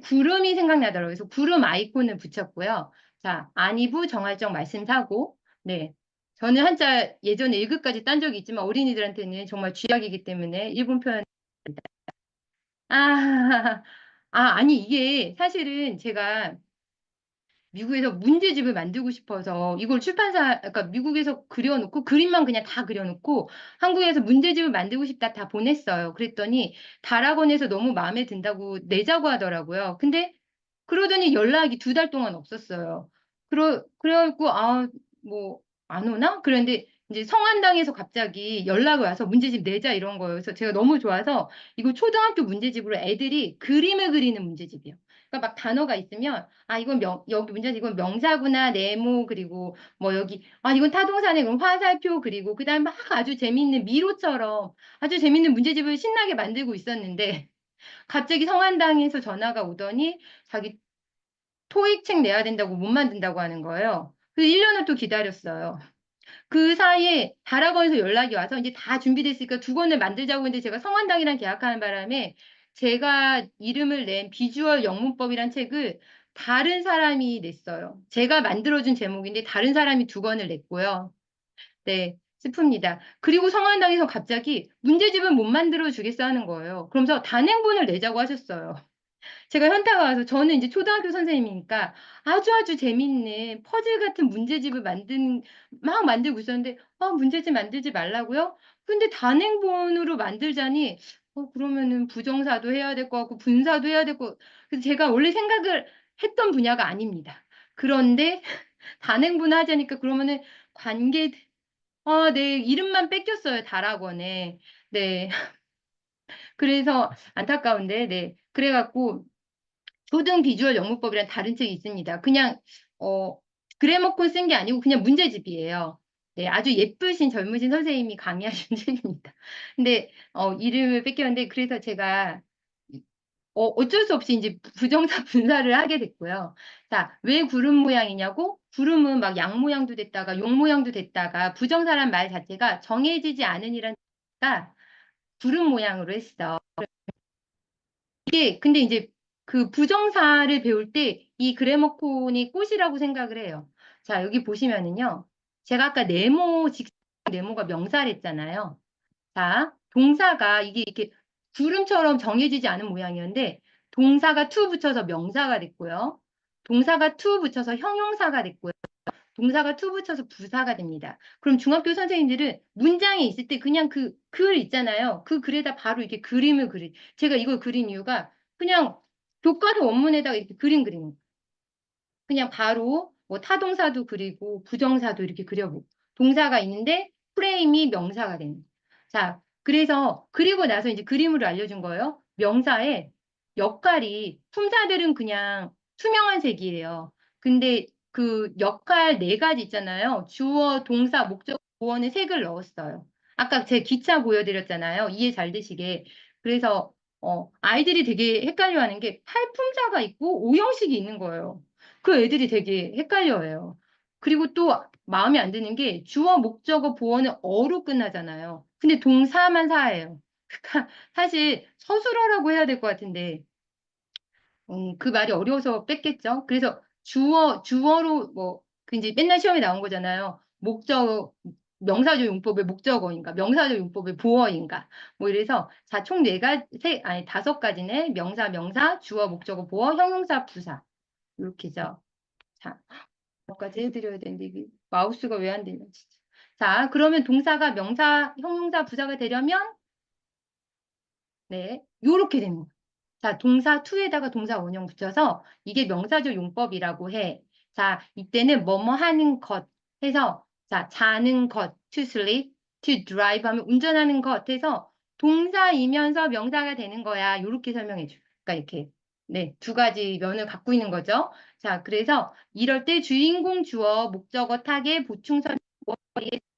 구름이 생각나더라고요. 그래서 구름 아이콘을 붙였고요. 자, 안이부 정할적 말씀사고 네. 저는 한자 예전에 1급까지 딴 적이 있지만 어린이들한테는 정말 쥐약이기 때문에 일본 표현 아, 아니, 이게 사실은 제가 미국에서 문제집을 만들고 싶어서 이걸 그러니까 미국에서 그려놓고 그림만 그냥 다 그려놓고 한국에서 문제집을 만들고 싶다 다 보냈어요. 그랬더니 다락원에서 너무 마음에 든다고 내자고 하더라고요. 근데 그러더니 연락이 2달 동안 없었어요. 그래갖고, 뭐, 안 오나? 그런데 이제 성한당에서 갑자기 연락이 와서 문제집 내자 이런 거예요. 그래서 제가 너무 좋아서 이거 초등학교 문제집으로 애들이 그림을 그리는 문제집이에요. 그러니까 막 단어가 있으면, 이건 여기 문제집, 이건 명사구나, 네모, 그리고 뭐 여기, 이건 타동사네, 그럼 화살표, 그리고 그 다음에 막 아주 재밌는 미로처럼 아주 재밌는 문제집을 신나게 만들고 있었는데, 갑자기 성한당에서 전화가 오더니 자기 토익 책 내야 된다고 못 만든다고 하는 거예요. 그래서 1년을 또 기다렸어요. 그 사이에 다락원에서 연락이 와서 이제 다 준비됐으니까 2권을 만들자고 했는데 제가 성한당이랑 계약하는 바람에 제가 이름을 낸 비주얼 영문법이란 책을 다른 사람이 냈어요. 제가 만들어준 제목인데 다른 사람이 2권을 냈고요. 네, 슬픕니다. 그리고 성한당에서 갑자기 문제집은 못 만들어 주겠어 하는 거예요. 그러면서 단행본을 내자고 하셨어요. 제가 현타가 와서 저는 이제 초등학교 선생님이니까 아주 재밌는 퍼즐 같은 문제집을 막 만들고 있었는데, 문제집 만들지 말라고요? 근데 단행본으로 만들자니, 그러면은 부정사도 해야 될 것 같고, 분사도 해야 될 것, 그래서 제가 원래 생각을 했던 분야가 아닙니다. 그런데 단행본 하자니까 그러면은 관계, 네, 이름만 뺏겼어요, 다락원에. 네. 그래서 안타까운데, 네. 그래갖고, 초등 비주얼 영문법이란 다른 책이 있습니다. 그냥 어, 그래머콘 쓴 게 아니고 그냥 문제집이에요. 네, 아주 예쁘신 젊으신 선생님이 강의하신 책입니다. 근데 이름을 뺏겼는데 그래서 제가 어쩔 수 없이 이제 부정사 분사를 하게 됐고요. 자, 왜 구름 모양이냐고? 구름은 막 양 모양도 됐다가 용 모양도 됐다가 부정사란 말 자체가 정해지지 않으니란 가 구름 모양으로 했어. 이게 근데 이제 그 부정사를 배울 때 이 그래머콘이 꽃이라고 생각을 해요. 자, 여기 보시면은요. 제가 아까 네모가 명사를 했잖아요. 자, 동사가 이게 이렇게 구름처럼 정해지지 않은 모양이었는데 동사가 to 붙여서 명사가 됐고요. 동사가 to 붙여서 형용사가 됐고요. 동사가 to 붙여서 부사가 됩니다. 그럼 중학교 선생님들은 문장에 있을 때 그냥 그 글 있잖아요. 그 글에다 바로 이렇게 그림을 제가 이걸 그린 이유가 그냥 교과서 원문에다가 이렇게 그림 그리는 거예요. 그냥 바로 뭐 타동사도 그리고 부정사도 이렇게 그려보고 동사가 있는데 프레임이 명사가 되는. 자, 그래서 그리고 나서 이제 그림으로 알려준 거예요. 명사의 역할이 품사들은 그냥 투명한 색이에요. 근데 그 역할 4가지 있잖아요. 주어, 동사, 목적, 보어는 색을 넣었어요. 아까 제 기차 보여드렸잖아요. 이해 잘 되시게. 그래서 아이들이 되게 헷갈려하는 게 팔품사가 있고 오형식이 있는 거예요. 그 애들이 되게 헷갈려해요. 그리고 또 마음에 안 드는 게 주어, 목적어, 보어는 어로 끝나잖아요. 근데 동사만 사예요. 그러니까 사실 서술어라고 해야 될 것 같은데 그 말이 어려워서 뺐겠죠. 그래서 주어로 뭐, 그 이제 맨날 시험에 나온 거잖아요. 명사조 용법의 목적어인가, 명사조 용법의 보어인가. 뭐 이래서, 자, 총 네 가지, 아니, 다섯 가지네. 명사, 주어, 목적어, 보어, 형용사, 부사. 이렇게죠. 자, 몇가지 해드려야 되는데, 이게 마우스가 왜 안 되냐, 진짜. 자, 그러면 동사가 명사, 형용사, 부사가 되려면, 네, 요렇게 됩니다. 자, 동사 to에다가 동사 원형 붙여서 이게 명사조 용법이라고 해. 자, 이때는 뭐뭐 하는 것 해서 자, 자는 것 to sleep, to drive 하면 운전하는 것 해서 동사이면서 명사가 되는 거야. 이렇게 설명해 줘. 그러니까 이렇게 네, 두 가지 면을 갖고 있는 거죠. 자, 그래서 이럴 때 주인공 주어 목적어 타겟 보충선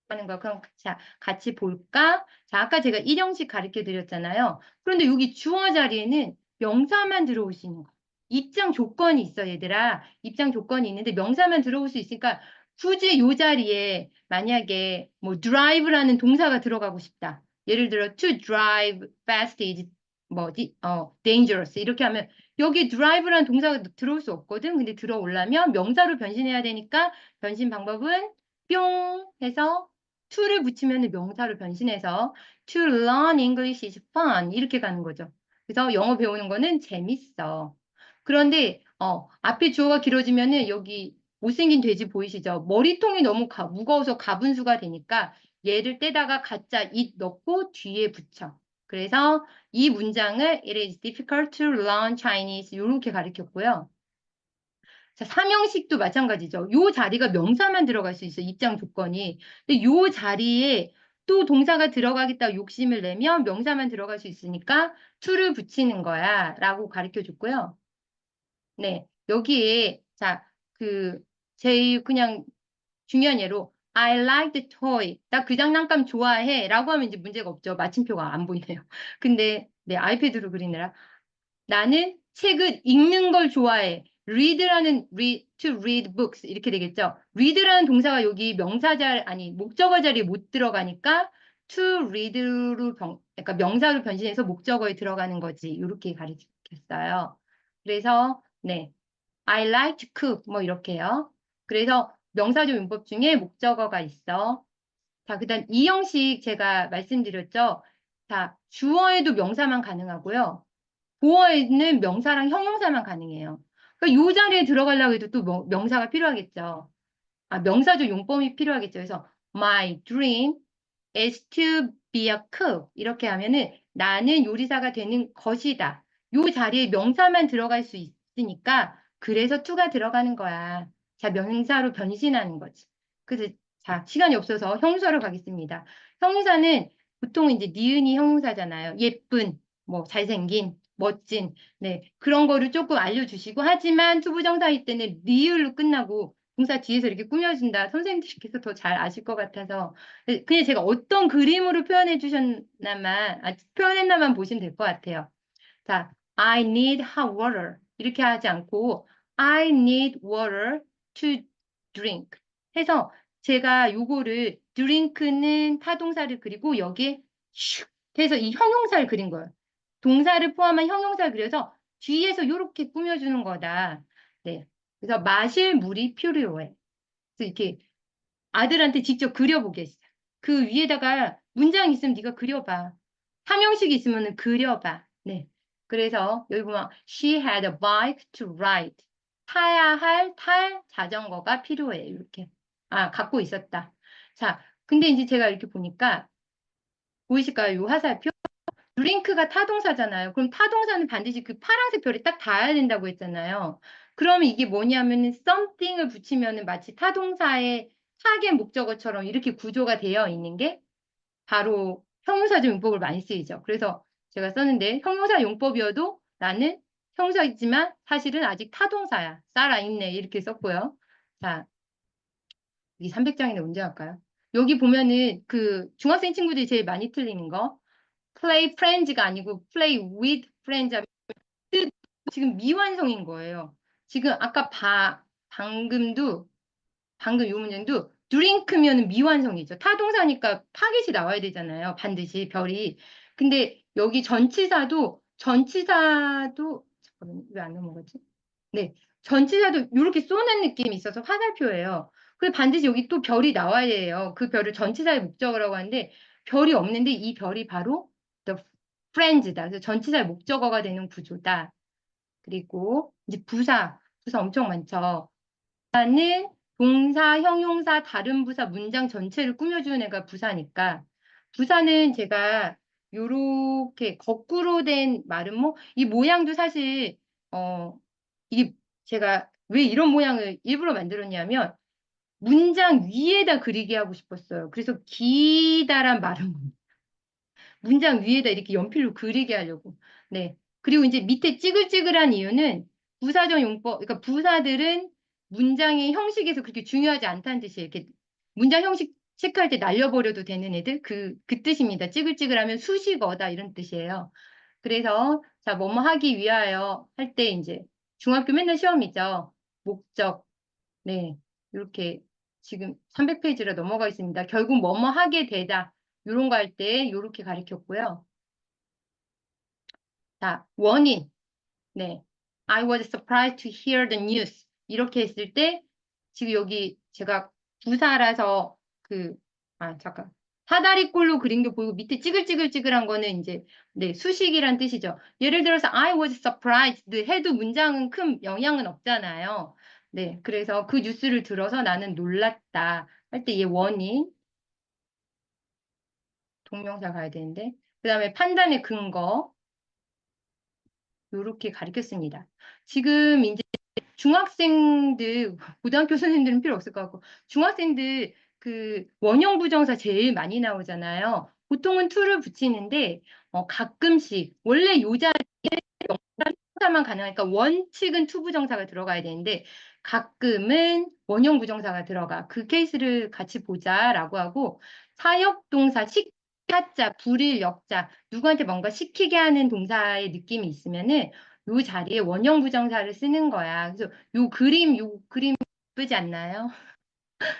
하는 거 그럼 자, 같이 볼까? 자, 아까 제가 일형식 가르쳐 드렸잖아요. 그런데 여기 주어 자리에는 명사만 들어올 수 있는 거. 입장 조건이 있어, 얘들아. 입장 조건이 있는데 명사만 들어올 수 있으니까 굳이 요 자리에 만약에 뭐 drive라는 동사가 들어가고 싶다. 예를 들어 to drive fast is 뭐지? dangerous 이렇게 하면 여기 drive라는 동사가 들어올 수 없거든. 근데 들어오려면 명사로 변신해야 되니까 변신 방법은 뿅 해서 to를 붙이면 명사로 변신해서 to learn English is fun 이렇게 가는 거죠. 그래서 영어 배우는 거는 재밌어. 그런데 앞에 주어가 길어지면은 여기 못생긴 돼지 보이시죠? 머리통이 너무 무거워서 가분수가 되니까 얘를 떼다가 가짜 it 넣고 뒤에 붙여. 그래서 이 문장을 It is difficult to learn Chinese 이렇게 가르쳤고요. 자, 삼형식도 마찬가지죠. 요 자리가 명사만 들어갈 수 있어요. 입장 조건이. 근데 요 자리에 또 동사가 들어가겠다 욕심을 내면 명사만 들어갈 수 있으니까 to를 붙이는 거야. 라고 가르쳐 줬고요. 네. 여기에, 자, 제일 그냥 중요한 예로, I like the toy. 나 그 장난감 좋아해. 라고 하면 이제 문제가 없죠. 마침표가 안 보이네요. 근데, 네, 아이패드로 그리느라. 나는 책을 읽는 걸 좋아해. to read books 이렇게 되겠죠. read라는 동사가 여기 아니 목적어 자리에 못 들어가니까 to read로 그러니까 명사로 변신해서 목적어에 들어가는 거지. 이렇게 가르쳤어요. 그래서 네, I like to cook 뭐 이렇게요. 그래서 명사조 문법 중에 목적어가 있어. 자, 그다음 이 형식 제가 말씀드렸죠. 자, 주어에도 명사만 가능하고요. 보어에는 명사랑 형용사만 가능해요. 그러니까 요 자리에 들어가려고 해도 또 명사가 필요하겠죠. 아, 명사조 용법이 필요하겠죠. 그래서 my dream is to be a cook. 이렇게 하면은 나는 요리사가 되는 것이다. 요 자리에 명사만 들어갈 수 있으니까 그래서 to가 들어가는 거야. 자, 명사로 변신하는 거지. 그래서 자, 시간이 없어서 형용사로 가겠습니다. 형용사는 보통 이제 니은이 형용사잖아요. 예쁜, 뭐 잘생긴, 멋진, 네 그런 거를 조금 알려주시고 하지만 투부정사일 때는 리을로 끝나고 동사 뒤에서 이렇게 꾸며준다. 선생님들께서 더 잘 아실 것 같아서 그냥 제가 어떤 그림으로 표현했나만 보시면 될 것 같아요. 자, I need hot water. 이렇게 하지 않고 I need water to drink. 해서 제가 요거를 drink는 타동사를 그리고 여기에 슉 해서 이 형용사를 그린 거예요. 동사를 포함한 형용사를 그려서 뒤에서 이렇게 꾸며주는 거다. 네. 그래서 마실 물이 필요해. 그래서 이렇게 아들한테 직접 그려보게 했어요. 그 위에다가 문장 있으면 네가 그려봐. 삼형식 있으면 그려봐. 네. 그래서 여기 보면 she had a bike to ride. 탈 자전거가 필요해. 이렇게. 아, 갖고 있었다. 자, 근데 이제 제가 이렇게 보니까 보이실까요? 이 화살표? 드링크가 타동사잖아요. 그럼 타동사는 반드시 그 파란색 별이 딱 닿아야 된다고 했잖아요. 그러면 이게 뭐냐면은 something을 붙이면은 마치 타동사의 타겟 목적어처럼 이렇게 구조가 되어 있는 게 바로 형용사적 용법을 많이 쓰이죠. 그래서 제가 썼는데 형용사 용법이어도 나는 형용사이지만 사실은 아직 타동사야. 살아있네. 이렇게 썼고요. 자, 이 300장인데 언제 할까요? 여기 보면은 그 중학생 친구들이 제일 많이 틀리는 거. play friends가 아니고 play with friends 하면 지금 미완성인 거예요. 지금 아까 방금 요 문장도 drink면 미완성이죠. 타동사니까 타겟이 나와야 되잖아요. 반드시 별이. 근데 여기 전치사도 잠깐만 왜 안 넘어가지? 네. 전치사도 이렇게 쏘는 느낌이 있어서 화살표예요. 그래서 반드시 여기 또 별이 나와야 해요. 그 별을 전치사의 목적어라고 하는데 별이 없는데 이 별이 바로 the friends다. 그래서 전치사의 목적어가 되는 구조다. 그리고 이제 부사 엄청 많죠. 부사는 동사, 형용사, 다른 부사, 문장 전체를 꾸며주는 애가 부사니까 부사는 제가 요렇게 거꾸로 된 말은 이 모양도 사실 어 이게 제가 왜 이런 모양을 일부러 만들었냐면 문장 위에다 그리게 하고 싶었어요. 그래서 기다란 말은 문장 위에다 이렇게 연필로 그리게 하려고. 네. 그리고 이제 밑에 찌글찌글한 이유는 부사적 용법, 그러니까 부사들은 문장의 형식에서 그렇게 중요하지 않다는 뜻이에요. 이렇게 문장 형식 체크할 때 날려버려도 되는 애들, 그 뜻입니다. 찌글찌글하면 수식어다 이런 뜻이에요. 그래서 자, 뭐뭐 하기 위하여 할 때 이제 중학교 맨날 시험이죠. 목적, 네. 이렇게 지금 300페이지로 넘어가 있습니다. 결국 뭐뭐 하게 되다. 이런 거 할 때 이렇게 가르쳤고요. 자, 원인. 네. I was surprised to hear the news. 이렇게 했을 때 지금 여기 제가 부사라서 잠깐. 사다리꼴로 그린 게 보이고 밑에 찌글찌글찌글한 거는 이제 네, 수식이란 뜻이죠. 예를 들어서 I was surprised 해도 문장은 큰 영향은 없잖아요. 네. 그래서 그 뉴스를 들어서 나는 놀랐다. 할 때 얘 원인 동명사 가야 되는데 그다음에 판단의 근거 요렇게 가르쳤습니다. 지금 이제 중학생들, 고등학교 선생님들은 필요 없을 것 같고, 중학생들 그 원형 부정사 제일 많이 나오잖아요. 보통은 to를 붙이는데, 가끔씩, 원래 요 자리에 명사만 가능하니까 원칙은 to 부정사가 들어가야 되는데, 가끔은 원형 부정사가 들어가. 그 케이스를 같이 보자라고 하고, 사역동사, 시카자, 불일, 역자, 누구한테 뭔가 시키게 하는 동사의 느낌이 있으면은, 요 자리에 원형 부정사를 쓰는 거야. 그래서 요 그림 예쁘지 않나요?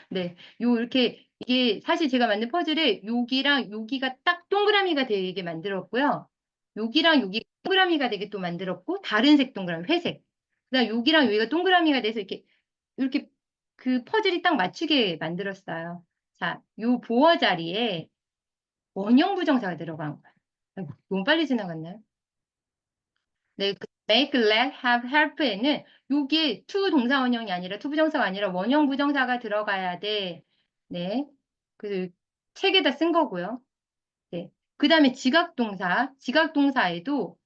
네. 이렇게 이게 사실 제가 만든 퍼즐에 여기랑 여기가 딱 동그라미가 되게 만들었고요. 여기랑 여기 동그라미가 되게 또 만들었고 다른 색 동그라미 회색. 그다음 여기랑 여기가 동그라미가 돼서 이렇게 그 퍼즐이 딱 맞추게 만들었어요. 자, 요 보어 자리에 원형 부정사가 들어간 거야. 아이고, 너무 빨리 지나갔나요? 네, 그 make, let, have, help에는 요게 to 동사 원형이 아니라 to 부정사가 아니라 원형 부정사가 들어가야 돼. 네. 그 책에다 쓴 거고요. 네. 그다음에 지각동사에도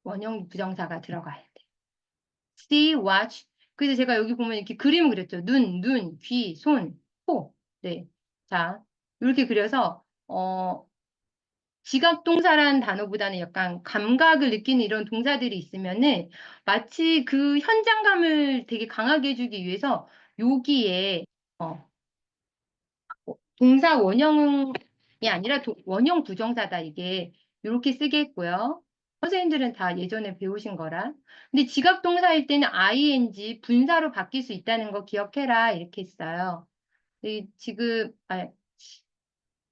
원형 부정사가 들어가야 돼. see, watch. 그래서 제가 여기 보면 이렇게 그림을 그렸죠. 눈, 귀, 손, 코. 네. 자, 이렇게 그려서 지각동사라는 단어보다는 약간 감각을 느끼는 이런 동사들이 있으면은 마치 그 현장감을 되게 강하게 해주기 위해서 여기에 어, 동사 원형이 아니라 원형 부정사다 이게 이렇게 쓰게 했고요. 선생님들은 다 예전에 배우신 거라. 근데 지각동사일 때는 ing 분사로 바뀔 수 있다는 거 기억해라 이렇게 했어요. 지금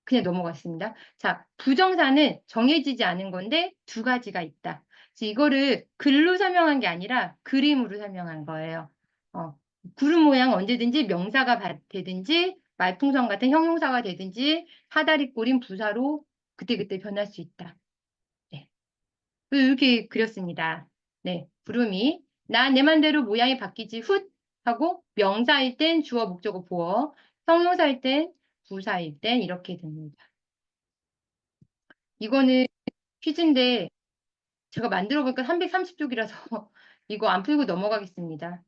그냥 넘어갔습니다. 자, 부정사는 정해지지 않은 건데 두 가지가 있다. 그래서 이거를 글로 설명한 게 아니라 그림으로 설명한 거예요. 구름 모양 언제든지 명사가 되든지 말풍선 같은 형용사가 되든지 사다리 꼴인 부사로 그때그때 변할 수 있다. 네. 이렇게 그렸습니다. 네, 구름이 나 내 맘대로 모양이 바뀌지 훗 하고 명사일 땐 주어 목적어 보어 형용사일 땐 부사일 땐 이렇게 됩니다. 이거는 퀴즈인데 제가 만들어 보니까 330쪽이라서 이거 안 풀고 넘어가겠습니다.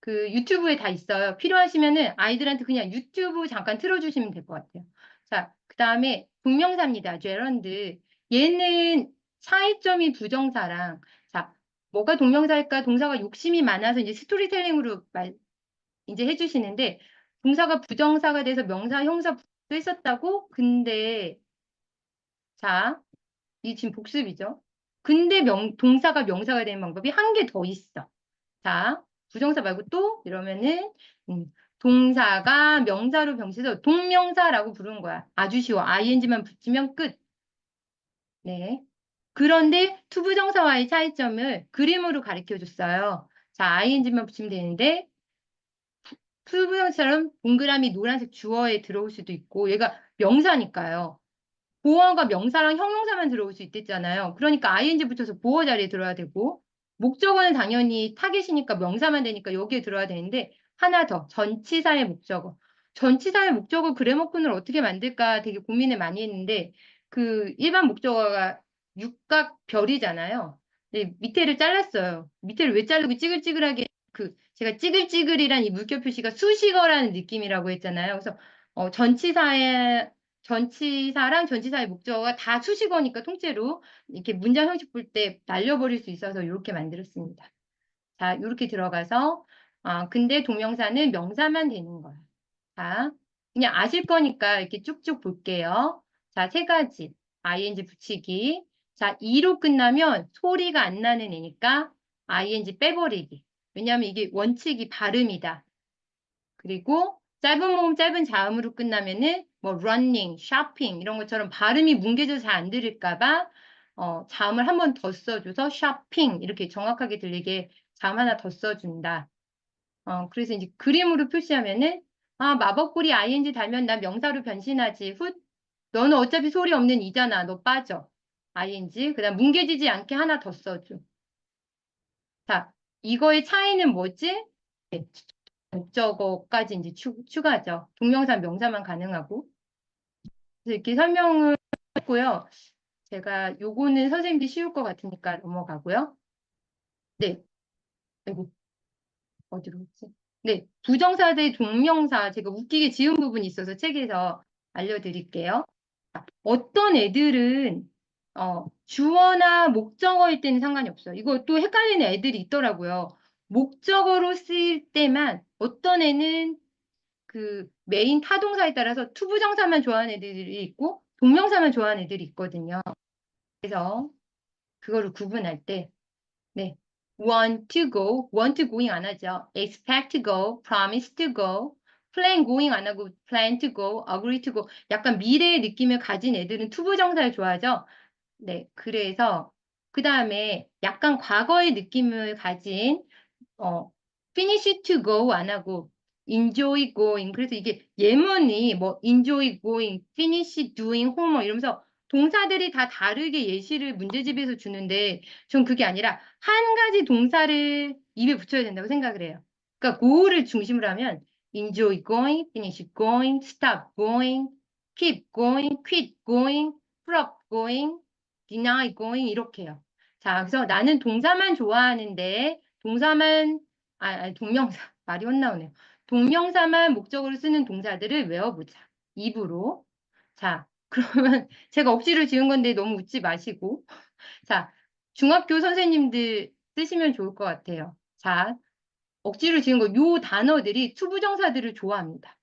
그 유튜브에 다 있어요. 필요하시면은 아이들한테 그냥 유튜브 잠깐 틀어주시면 될 것 같아요. 자, 그 다음에 동명사입니다. 제런드. 얘는 차이점이 부정사랑 자, 뭐가 동명사일까? 동사가 욕심이 많아서 이제 스토리텔링으로 이제 해주시는데 동사가 부정사가 돼서 명사, 형사 또 있었다고? 근데, 자, 이 지금 복습이죠. 근데 동사가 명사가 되는 방법이 한 개 더 있어. 자, 부정사 말고 또 이러면은 음, 동사가 명사로 변해서 동명사라고 부르는 거야. 아주 쉬워. ing만 붙이면 끝. 네. 그런데 투부정사와의 차이점을 그림으로 가르쳐 줬어요. 자, ing만 붙이면 되는데 투부정사처럼 동그라미 노란색 주어에 들어올 수도 있고 얘가 명사니까요. 보어가 명사랑 형용사만 들어올 수 있댔잖아요. 그러니까 ing 붙여서 보어 자리에 들어야 되고 목적어는 당연히 타겟이니까 명사만 되니까 여기에 들어야 되는데 하나 더 전치사의 목적어. 전치사의 목적어 그래머콘을 어떻게 만들까 되게 고민을 많이 했는데 그 일반 목적어가 육각별이잖아요. 근데 밑에를 잘랐어요. 밑에를 왜 자르고 찌글찌글하게 그 제가 찌글찌글이란 이 물결 표시가 수식어라는 느낌이라고 했잖아요. 그래서 전치사랑 전치사의 목적어가 다 수식어니까 통째로 이렇게 문장 형식 볼 때 날려버릴 수 있어서 이렇게 만들었습니다. 자, 이렇게 들어가서 근데 동명사는 명사만 되는 거예요. 자, 그냥 아실 거니까 이렇게 쭉쭉 볼게요. 자, 세 가지. ing 붙이기. 자, 이로 끝나면 소리가 안 나는 애니까 ing 빼버리기. 왜냐하면 이게 원칙이 발음이다. 그리고 짧은 모음 짧은 자음으로 끝나면은 뭐 running, shopping 이런 것처럼 발음이 뭉개져서 잘 안 들릴까 봐 자음을 한 번 더 써줘서 shopping 이렇게 정확하게 들리게 자음 하나 더 써준다. 그래서 이제 그림으로 표시하면은 마법골이 ing 달면 난 명사로 변신하지. 훗 너는 어차피 소리 없는 이잖아. 너 빠져. ing 그다음 뭉개지지 않게 하나 더 써줘. 자, 이거의 차이는 뭐지? 목적어까지 이제 추가죠. 동명사, 명사만 가능하고. 그래서 이렇게 설명을 했고요. 제가 요거는 선생님들이 쉬울 것 같으니까 넘어가고요. 네. 아이고, 어디로 갔지? 네. 부정사 대 동명사 제가 웃기게 지은 부분이 있어서 책에서 알려드릴게요. 어떤 애들은 주어나 목적어일 때는 상관이 없어요. 이거 또 헷갈리는 애들이 있더라고요. 목적어로 쓰일 때만 어떤 애는 그 메인 타동사에 따라서 투부정사만 좋아하는 애들이 있고 동명사만 좋아하는 애들이 있거든요. 그래서 그거를 구분할 때 네. want to go, want to going 안 하죠. expect to go, promise to go, plan going 안 하고 plan to go, agree to go. 약간 미래의 느낌을 가진 애들은 투부정사를 좋아하죠. 네. 그래서 그 다음에 약간 과거의 느낌을 가진 어, finish to go 안 하고 enjoy going. 그래서 이게 예문이 뭐 enjoy going, finish doing homework 이러면서 동사들이 다 다르게 예시를 문제집에서 주는데 전 그게 아니라 한 가지 동사를 입에 붙여야 된다고 생각을 해요. 그러니까 go를 중심으로 하면 enjoy going, finish going, stop going, keep going, quit going, stop going, deny going 이렇게요. 자, 그래서 나는 동사만 좋아하는데 동사만 동명사 말이 헛나오네요. 동명사만 목적으로 쓰는 동사들을 외워보자. 입으로. 자, 그러면 제가 억지로 지은 건데 너무 웃지 마시고. 자, 중학교 선생님들 쓰시면 좋을 것 같아요. 자, 억지로 지은 거, 요 단어들이 투부정사들을 좋아합니다.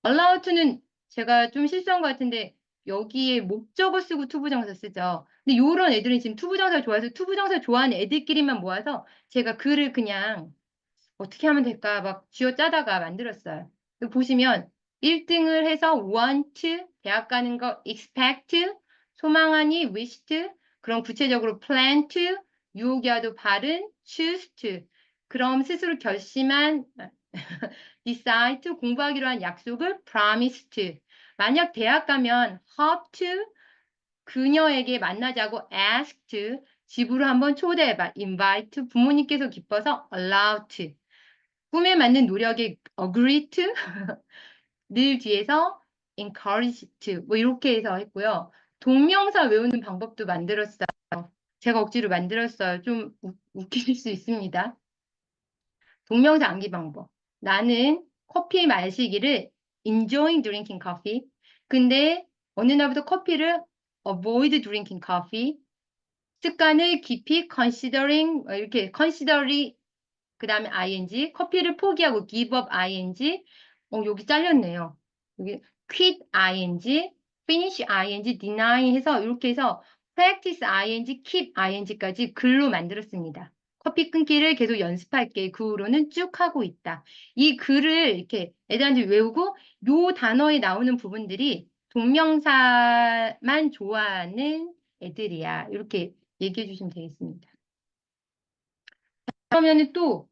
allow to는 제가 좀 실수한 것 같은데 여기에 목적어 쓰고 투부정사 쓰죠. 근데 요런 애들은 지금 투부정사 좋아해서 투부정사 좋아하는 애들끼리만 모아서 제가 글을 그냥 어떻게 하면 될까 막 쥐어짜다가 만들었어요. 여기 보시면 1등을 해서 want, 대학 가는 거 expect, 소망하니 wish to, 그럼 구체적으로 plan to, 유혹이와도 바른 choose to, 그럼 스스로 결심한 decide to, 공부하기로 한 약속을 promise to, 만약 대학 가면 hope to, 그녀에게 만나자고 ask to, 집으로 한번 초대해봐 invite to, 부모님께서 기뻐서 allow to, 꿈에 맞는 노력에 agree to, 늘 뒤에서 encourage to, 뭐 이렇게 해서 했고요. 동명사 외우는 방법도 만들었어요. 제가 억지로 만들었어요. 좀 웃길 수 있습니다. 동명사 암기 방법. 나는 커피 마시기를 enjoying drinking coffee. 근데 어느 날부터 커피를 avoid drinking coffee. 습관을 깊이 considering 이렇게 consider이 그 다음에 ing 커피를 포기하고 give up ing 여기 잘렸네요. 여기 quit ing, finish ing, deny 해서 이렇게 해서 practice ing, keep ing까지 글로 만들었습니다. 커피 끊기를 계속 연습할게. 그 후로는 쭉 하고 있다. 이 글을 이렇게 애들한테 외우고 요 단어에 나오는 부분들이 동명사만 좋아하는 애들이야. 이렇게 얘기해 주시면 되겠습니다. 그러면은 또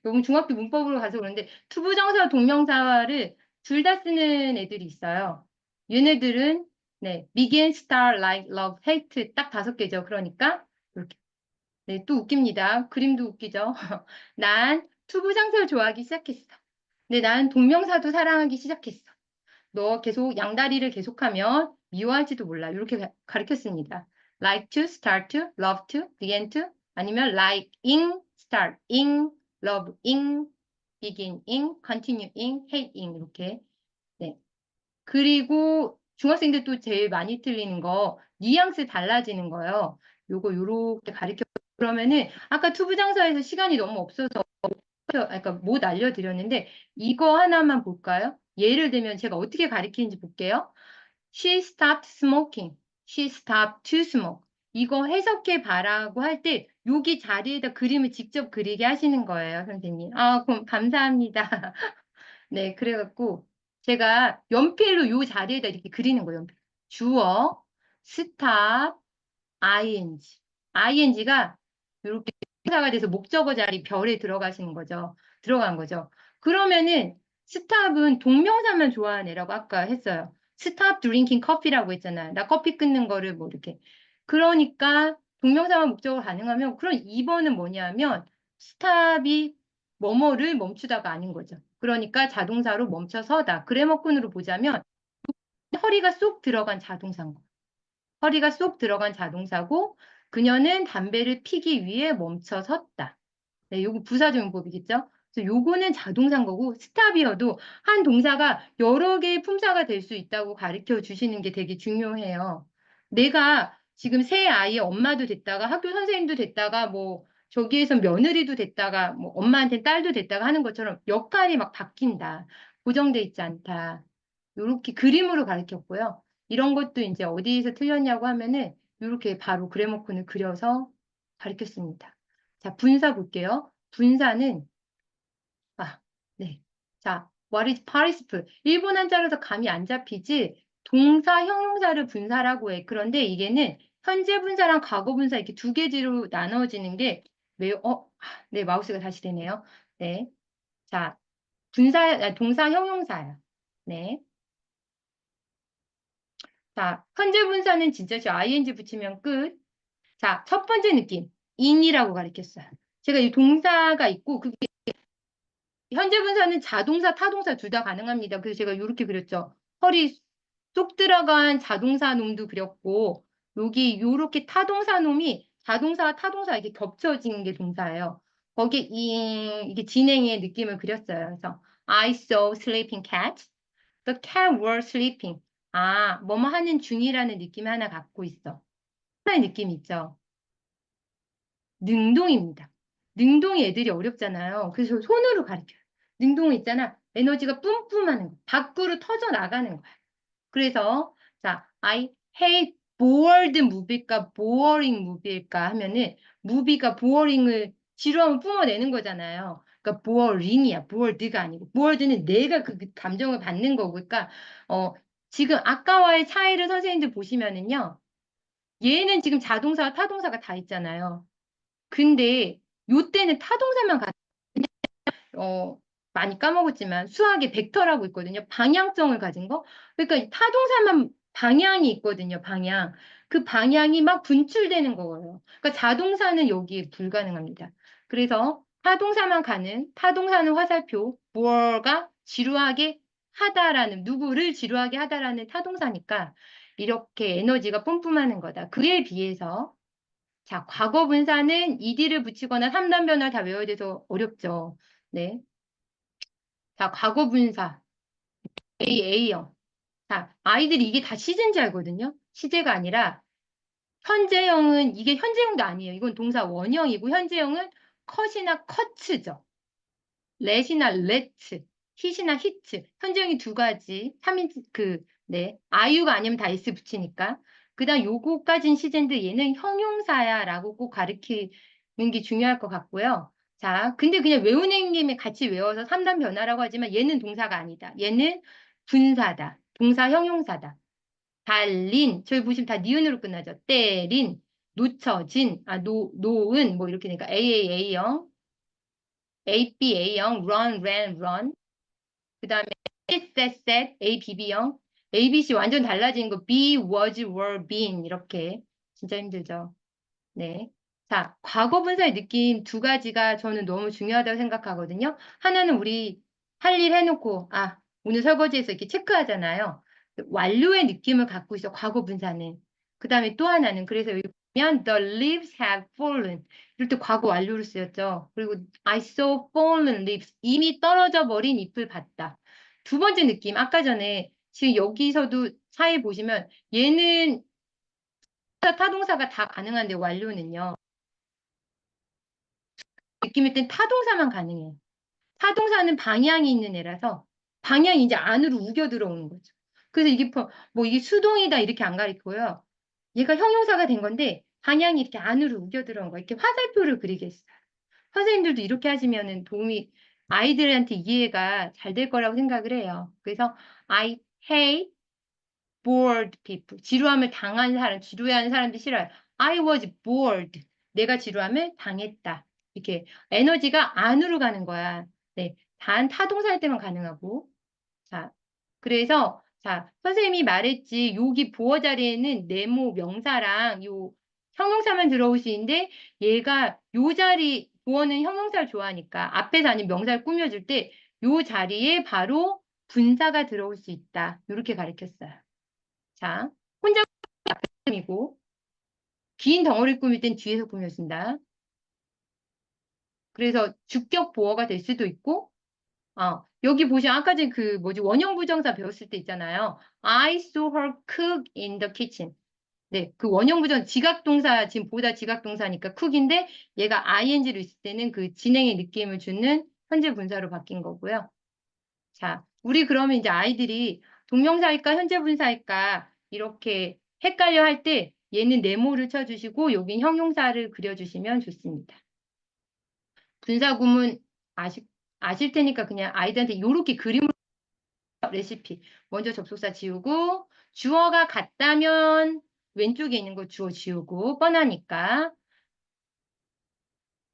너무 중학교 문법으로 가서 그런데 투부정사 동명사를 둘 다 쓰는 애들이 있어요. 얘네들은 네, begin, start, like, love, hate 딱 5개죠. 그러니까 이렇게 네, 또 웃깁니다. 그림도 웃기죠. 난 투부정사를 좋아하기 시작했어. 네, 난 동명사도 사랑하기 시작했어. 너 계속 양다리를 계속하면 미워할지도 몰라. 이렇게 가르쳤습니다. like to, start to, love to, begin to, 아니면 likeing, starting, loveing, beginning, continuing, hating 이렇게. 네. 그리고 중학생들 또 제일 많이 틀리는 거 뉘앙스 달라지는 거요. 요거 요렇게 가르쳐 그러면은 아까 투부정사에서 시간이 너무 없어서 그러니까 못 알려드렸는데 이거 하나만 볼까요? 예를 들면 제가 어떻게 가르치는지 볼게요. She stopped smoking. She stopped to smoke. 이거 해석해 봐라고 할 때 여기 자리에다 그림을 직접 그리게 하시는 거예요, 선생님. 아, 그럼 감사합니다. 네, 그래갖고 제가 연필로 요 자리에다 이렇게 그리는 거예요. 연필. 주어, stop, ing. ing가 이렇게 사가 돼서 목적어 자리 별에 들어가시는 거죠. 들어간 거죠. 그러면은 스탑은 동명사만 좋아하는 애라고 아까 했어요. 스탑 드링킹 커피라고 했잖아요. 나 커피 끊는 거를 뭐 이렇게. 그러니까 동명사만 목적어 가능하면 그럼 2번은 뭐냐면 스탑이 뭐뭐를 멈추다가 아닌 거죠. 그러니까 자동사로 멈춰서다. 그래머콘으로 보자면 허리가 쏙 들어간 자동사인 거. 허리가 쏙 들어간 자동사고 그녀는 담배를 피기 위해 멈춰 섰다. 네, 요거 부사조용법이겠죠? 그래서 요거는 자동사인 거고 스탑이어도 한 동사가 여러 개의 품사가 될 수 있다고 가르쳐 주시는 게 되게 중요해요. 내가 지금 새 아이의 엄마도 됐다가 학교 선생님도 됐다가 뭐 저기에서 며느리도 됐다가 뭐 엄마한테 딸도 됐다가 하는 것처럼 역할이 막 바뀐다. 고정돼 있지 않다. 요렇게 그림으로 가르쳤고요. 이런 것도 이제 어디에서 틀렸냐고 하면은 이렇게 바로 그래머콘을 그려서 가르쳤습니다. 자, 분사 볼게요. 분사는 네. 자, what is participle? 일본 한자로서 감이 안 잡히지 동사, 형용사를 분사라고 해. 그런데 이게는 현재 분사랑 과거 분사 이렇게 두 개지로 나눠지는 게 매우 네, 마우스가 다시 되네요. 네. 자, 동사, 형용사야. 네. 자, 현재 분사는 진짜 저 ing 붙이면 끝. 자, 첫 번째 느낌. in이라고 가르쳤어요. 제가 이 동사가 있고, 현재 분사는 자동사, 타동사 둘 다 가능합니다. 그래서 제가 이렇게 그렸죠. 허리 쏙 들어간 자동사 놈도 그렸고, 여기 요렇게 타동사 놈이 자동사와 타동사 이렇게 겹쳐진 게 동사예요. 거기에 이게 진행의 느낌을 그렸어요. 그래서 I saw sleeping cat. The cat was sleeping. 아, 뭐뭐 하는 중이라는 느낌 하나 갖고 있어. 하나의 느낌 있죠. 능동입니다. 능동이 애들이 어렵잖아요. 그래서 손으로 가르쳐요. 능동은 있잖아. 에너지가 뿜뿜하는 거. 밖으로 터져 나가는 거야. 그래서 자, I hate bored movie일까 boring movie일까 하면은 movie가 boring을 지루함을 뿜어내는 거잖아요. 그러니까 boring이야. bored가 아니고 bored는 내가 그 감정을 받는 거고. 그러니까 지금 아까와의 차이를 선생님들 보시면은요. 얘는 지금 자동사와 타동사가 다 있잖아요. 근데 요때는 타동사만 어, 많이 까먹었지만 수학에 벡터라고 있거든요. 방향성을 가진 거. 그러니까 이 타동사만 방향이 있거든요. 방향. 그 방향이 막 분출되는 거예요. 그러니까 자동사는 여기에 불가능합니다. 그래서 타동사만 가는 타동사는 화살표 뭐가 지루하게 하다라는 누구를 지루하게 하다라는 타동사니까 이렇게 에너지가 뿜뿜하는 거다. 그에 비해서 자, 과거 분사는 ed를 붙이거나 3단 변화 다 외워야 돼서 어렵죠. 네. 자, 과거 분사. A형. 자, 아이들이 이게 다 시제인지 알거든요. 시제가 아니라 현재형은 이게 현재형도 아니에요. 이건 동사 원형이고 현재형은 컷이나 커츠죠. 렛이나 레츠. hit이나 hit. 현재형이 두 가지. 3인 네. 아유가 아니면 다 s 붙이니까. 그다음 요거까진 시제인데 얘는 형용사야라고 꼭 가르치는 게 중요할 것 같고요. 자, 근데 그냥 외우는 김에 같이 외워서 3단 변화라고 하지만 얘는 동사가 아니다. 얘는 분사다. 동사 형용사다. 달린, 저희 보시면 다 니은으로 끝나죠. 때린, 놓쳐진, 놓은, 뭐 이렇게 되니까 AAA형, ABA형, run, ran, run. 그 다음에 set, ABB형, ABC 완전 달라진 거 be, was, were, been 이렇게 진짜 힘들죠. 네. 자, 과거 분사의 느낌 두 가지가 저는 너무 중요하다고 생각하거든요. 하나는 우리 할 일 해놓고, 오늘 설거지해서 이렇게 체크하잖아요. 완료의 느낌을 갖고 있어, 과거 분사는. 그 다음에 또 하나는, 그래서 여기 보면, the leaves have fallen. 이럴 때 과거 완료를 쓰였죠. 그리고 I saw fallen leaves. 이미 떨어져 버린 잎을 봤다. 두 번째 느낌, 아까 전에, 지금 여기서도 사이 보시면, 얘는 타동사가 다 가능한데 완료는요. 느낌일 땐 타동사만 가능해요. 타동사는 방향이 있는 애라서 방향이 이제 안으로 우겨 들어오는 거죠. 그래서 이게 뭐 이게 수동이다 이렇게 안 가리고요. 얘가 형용사가 된 건데 방향이 이렇게 안으로 우겨 들어온 거. 이렇게 화살표를 그리겠어요. 선생님들도 이렇게 하시면은 도움이 아이들한테 이해가 잘 될 거라고 생각을 해요. 그래서 I hate bored people. 지루함을 당한 사람, 지루해하는 사람들 싫어요. I was bored. 내가 지루함을 당했다. 이렇게 에너지가 안으로 가는 거야. 네, 단 타동사일 때만 가능하고. 자, 그래서 자, 선생님이 말했지. 여기 보어 자리에는 네모 명사랑 요 형용사만 들어오시는데 얘가 요 자리 보어는 형용사를 좋아하니까 앞에서 아닌 명사를 꾸며줄 때 요 자리에 바로 분사가 들어올 수 있다. 이렇게 가르쳤어요. 자, 혼자 꾸미고 긴 덩어리 꾸밀 땐 뒤에서 꾸며준다. 그래서 주격 보어가 될 수도 있고, 여기 보시면 아까 전에 그 뭐지 원형 부정사 배웠을 때 있잖아요. I saw her cook in the kitchen. 네, 그 원형 부정 지각 동사 지금 보다 지각 동사니까 cook인데 얘가 ing로 있을 때는 그 진행의 느낌을 주는 현재 분사로 바뀐 거고요. 자, 우리 그러면 이제 아이들이 동명사일까 현재 분사일까 이렇게 헷갈려 할 때 얘는 네모를 쳐주시고 여긴 형용사를 그려주시면 좋습니다. 분사 구문 아실 테니까 그냥 아이들한테 이렇게 그림을 레시피 먼저 접속사 지우고 주어가 같다면 왼쪽에 있는 거 주어 지우고 뻔하니까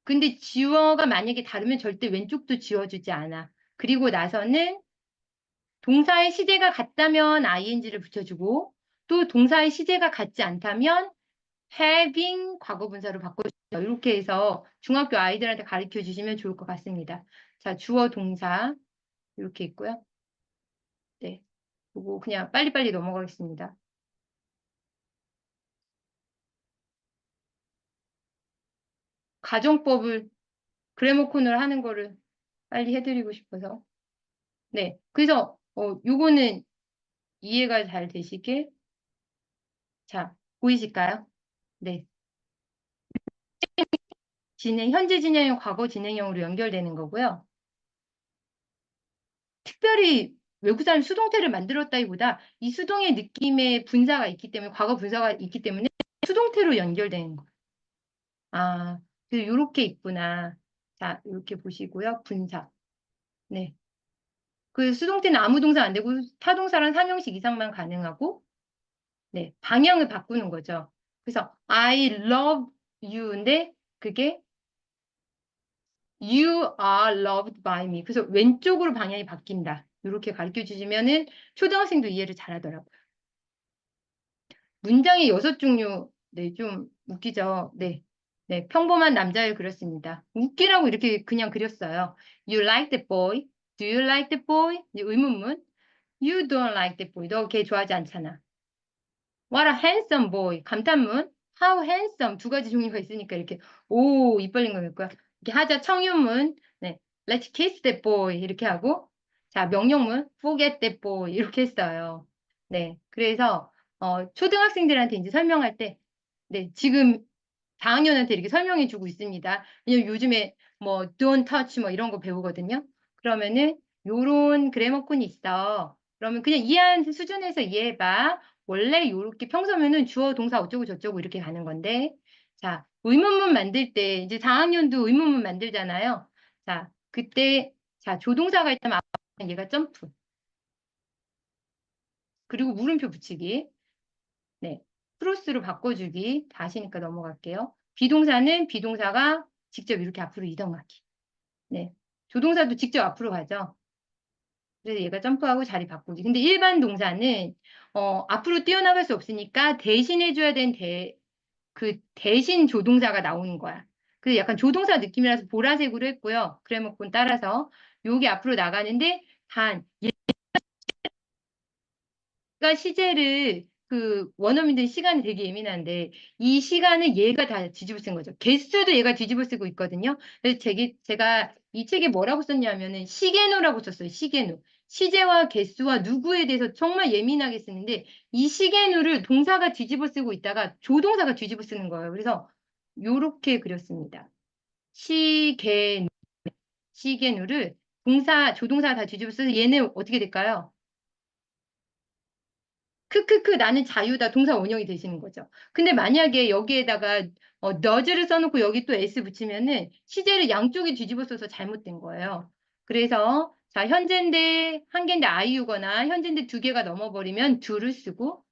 근데 주어가 만약에 다르면 절대 왼쪽도 지워주지 않아. 그리고 나서는 동사의 시제가 같다면 ing를 붙여주고 또 동사의 시제가 같지 않다면 having 과거분사로 바꿔주세요. 이렇게 해서 중학교 아이들한테 가르쳐 주시면 좋을 것 같습니다. 자, 주어 동사 이렇게 있고요. 네, 그리고 그냥 빨리빨리 넘어가겠습니다. 가정법을 그래머 코너를 하는 거를 빨리 해드리고 싶어서. 네, 그래서 요거는 이해가 잘 되시게 자, 보이실까요? 네. 현재 진행형, 과거 진행형으로 연결되는 거고요. 특별히 외국 사람 수동태를 만들었다기보다 이 수동의 느낌의 분사가 있기 때문에, 과거 분사가 있기 때문에 수동태로 연결되는 거예요. 이렇게 있구나. 자, 이렇게 보시고요. 분사. 네. 그 수동태는 아무 동사 안 되고 타동사랑 3형식 이상만 가능하고, 네. 방향을 바꾸는 거죠. 그래서 I love you인데 그게 You are loved by me. 그래서 왼쪽으로 방향이 바뀐다. 이렇게 가르쳐 주시면은 초등학생도 이해를 잘하더라고요. 문장의 6종류. 네, 좀 웃기죠. 네. 네, 평범한 남자를 그렸습니다. 웃기라고 이렇게 그냥 그렸어요. You like the boy? Do you like the boy? 이제 의문문. You don't like the boy. 너 걔 좋아하지 않잖아. What a handsome boy. 감탄문. How handsome. 두 가지 종류가 있으니까 이렇게 오, 입 벌린 거 있고요. 이렇게 하자 청유문. 네. Let's kiss that boy. 이렇게 하고 자, 명령문. Forget that boy. 이렇게 했어요. 네. 그래서 초등학생들한테 이제 설명할 때 네, 지금 4학년한테 이렇게 설명해 주고 있습니다. 왜냐면 요즘에 뭐 don't touch 뭐 이런 거 배우거든요. 그러면은 요런 그래머콘이 있어. 그러면 그냥 이해하는 수준에서 이해해봐. 원래 요렇게 평소면은 주어, 동사 어쩌고 저쩌고 이렇게 가는 건데. 자, 의문문 만들 때, 이제 4학년도 의문문 만들잖아요. 자, 그때, 자, 조동사가 있다면 앞에 얘가 점프. 그리고 물음표 붙이기. 네. 크로스로 바꿔주기. 다시니까 넘어갈게요. 비동사는 비동사가 직접 이렇게 앞으로 이동하기. 네. 조동사도 직접 앞으로 가죠. 그래서 얘가 점프하고 자리 바꾸기. 근데 일반 동사는 앞으로 뛰어나갈 수 없으니까 대신해줘야 된 그 대신 조동사가 나오는 거야. 그래서 약간 조동사 느낌이라서 보라색으로 했고요. 그래머콘 따라서 여기 앞으로 나가는데 단 얘가 시제를 그 원어민들 시간이 되게 예민한데 이 시간을 얘가 다 뒤집어 쓴 거죠. 개수도 얘가 뒤집어 쓰고 있거든요. 그래서 제가 이 책에 뭐라고 썼냐면은 시계노라고 썼어요. 시계노. 시제와 개수와 누구에 대해서 정말 예민하게 쓰는데 이 시계노를 동사가 뒤집어 쓰고 있다가 조동사가 뒤집어 쓰는 거예요. 그래서 요렇게 그렸습니다. 시계노, 시계노를 조동사 다 뒤집어 써서 얘는 어떻게 될까요? 크크크 나는 자유다 동사 원형이 되시는 거죠. 근데 만약에 여기에다가 does를 써놓고 여기 또 s 붙이면은 시제를 양쪽에 뒤집어 써서 잘못된 거예요. 그래서 자 현재인데 한 개인데 iu거나 현재인데 두 개가 넘어버리면 do를 쓰고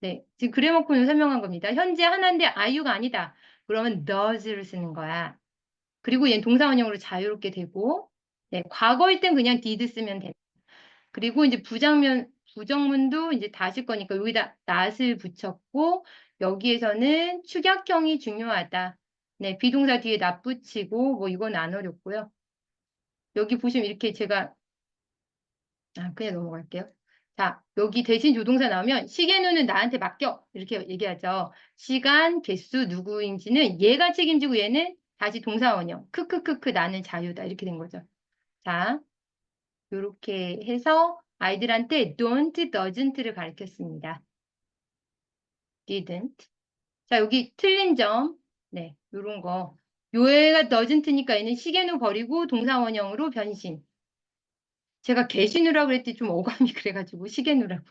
네 지금 그래머콘을 설명한 겁니다. 현재 하나인데 iu가 아니다. 그러면 does를 쓰는 거야. 그리고 얘는 동사 원형으로 자유롭게 되고 네 과거일 땐 그냥 did 쓰면 돼. 그리고 이제 부정문도 이제 다실 거니까 여기다 not을 붙였고, 여기에서는 축약형이 중요하다. 네, 비동사 뒤에 not 붙이고, 뭐 이건 안 어렵고요. 여기 보시면 이렇게 그냥 넘어갈게요. 자, 여기 대신 조동사 나오면 시계누는 나한테 맡겨. 이렇게 얘기하죠. 시간, 개수, 누구인지는 얘가 책임지고 얘는 다시 동사 원형. 크크크크 나는 자유다. 이렇게 된 거죠. 자, 이렇게 해서 아이들한테 don't, doesn't를 가르쳤습니다. didn't. 자, 여기 틀린 점. 네, 요런 거. 요애가 doesn't니까 얘는 시계노 버리고 동사원형으로 변신. 제가 개시누라고 그랬더니 좀 어감이 그래가지고 시계누라고.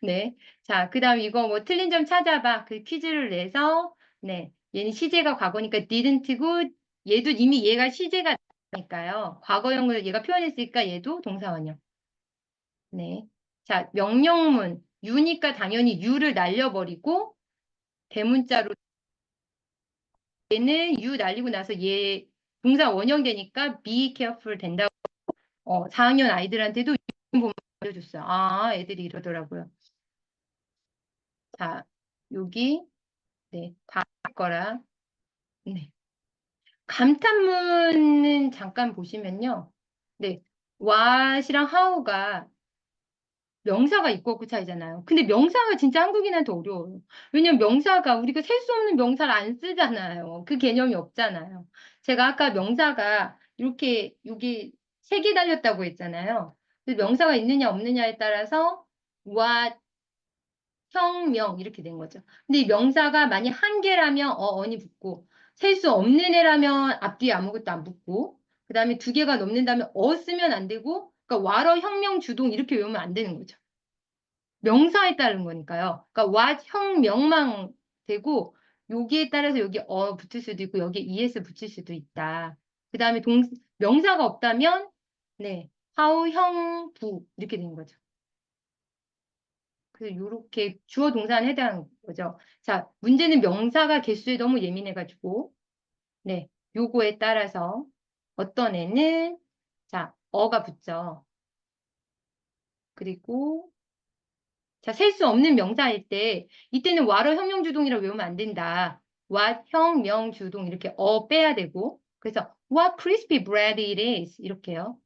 네. 자, 그 다음 이거 뭐 틀린 점 찾아봐. 그 퀴즈를 내서, 네. 얘는 시제가 과거니까 didn't고, 얘도 이미 얘가 시제가 니까요. 과거형을 얘가 표현했으니까 얘도 동사원형. 네. 자, 명령문. 유니까 당연히 유를 날려버리고 대문자로 얘는 유 날리고 나서 얘 동사 원형되니까 be careful 된다고 4학년 아이들한테도 유 보면 알려줬어요. 아, 애들이 이러더라고요. 자, 여기 네, 다 거라. 네. 감탄문은 잠깐 보시면요. 네. what이랑 how가 명사가 있고 없고 차이잖아요. 근데 명사가 진짜 한국인한테 어려워요. 왜냐면 명사가 우리가 셀 수 없는 명사를 안 쓰잖아요. 그 개념이 없잖아요. 제가 아까 명사가 이렇게 여기 색이 달렸다고 했잖아요. 그 명사가 있느냐 없느냐에 따라서 what, 형, 명 이렇게 된 거죠. 근데 이 명사가 만약 한 개라면 어니 붙고 셀 수 없는 애라면 앞뒤에 아무것도 안 붙고 그다음에 두 개가 넘는다면 쓰면 안 되고 그러니까 와러, 혁명, 주동 이렇게 외우면 안 되는 거죠. 명사에 따른 거니까요. 그러니까 what 혁명만 되고 여기에 따라서 여기 붙을 수도 있고 여기에 es 붙일 수도 있다. 그 다음에 명사가 없다면 네 how 형 부 이렇게 되는 거죠. 그래서 이렇게 주어 동사는 해당하는 거죠. 자 문제는 명사가 개수에 너무 예민해가지고 네 요거에 따라서 어떤 애는 자 어가 붙죠. 그리고 자, 셀 수 없는 명사일 때 이때는 와러 혁명주동이라고 외우면 안 된다. what 혁명주동 이렇게 빼야 되고 그래서 what crispy bread it is 이렇게요.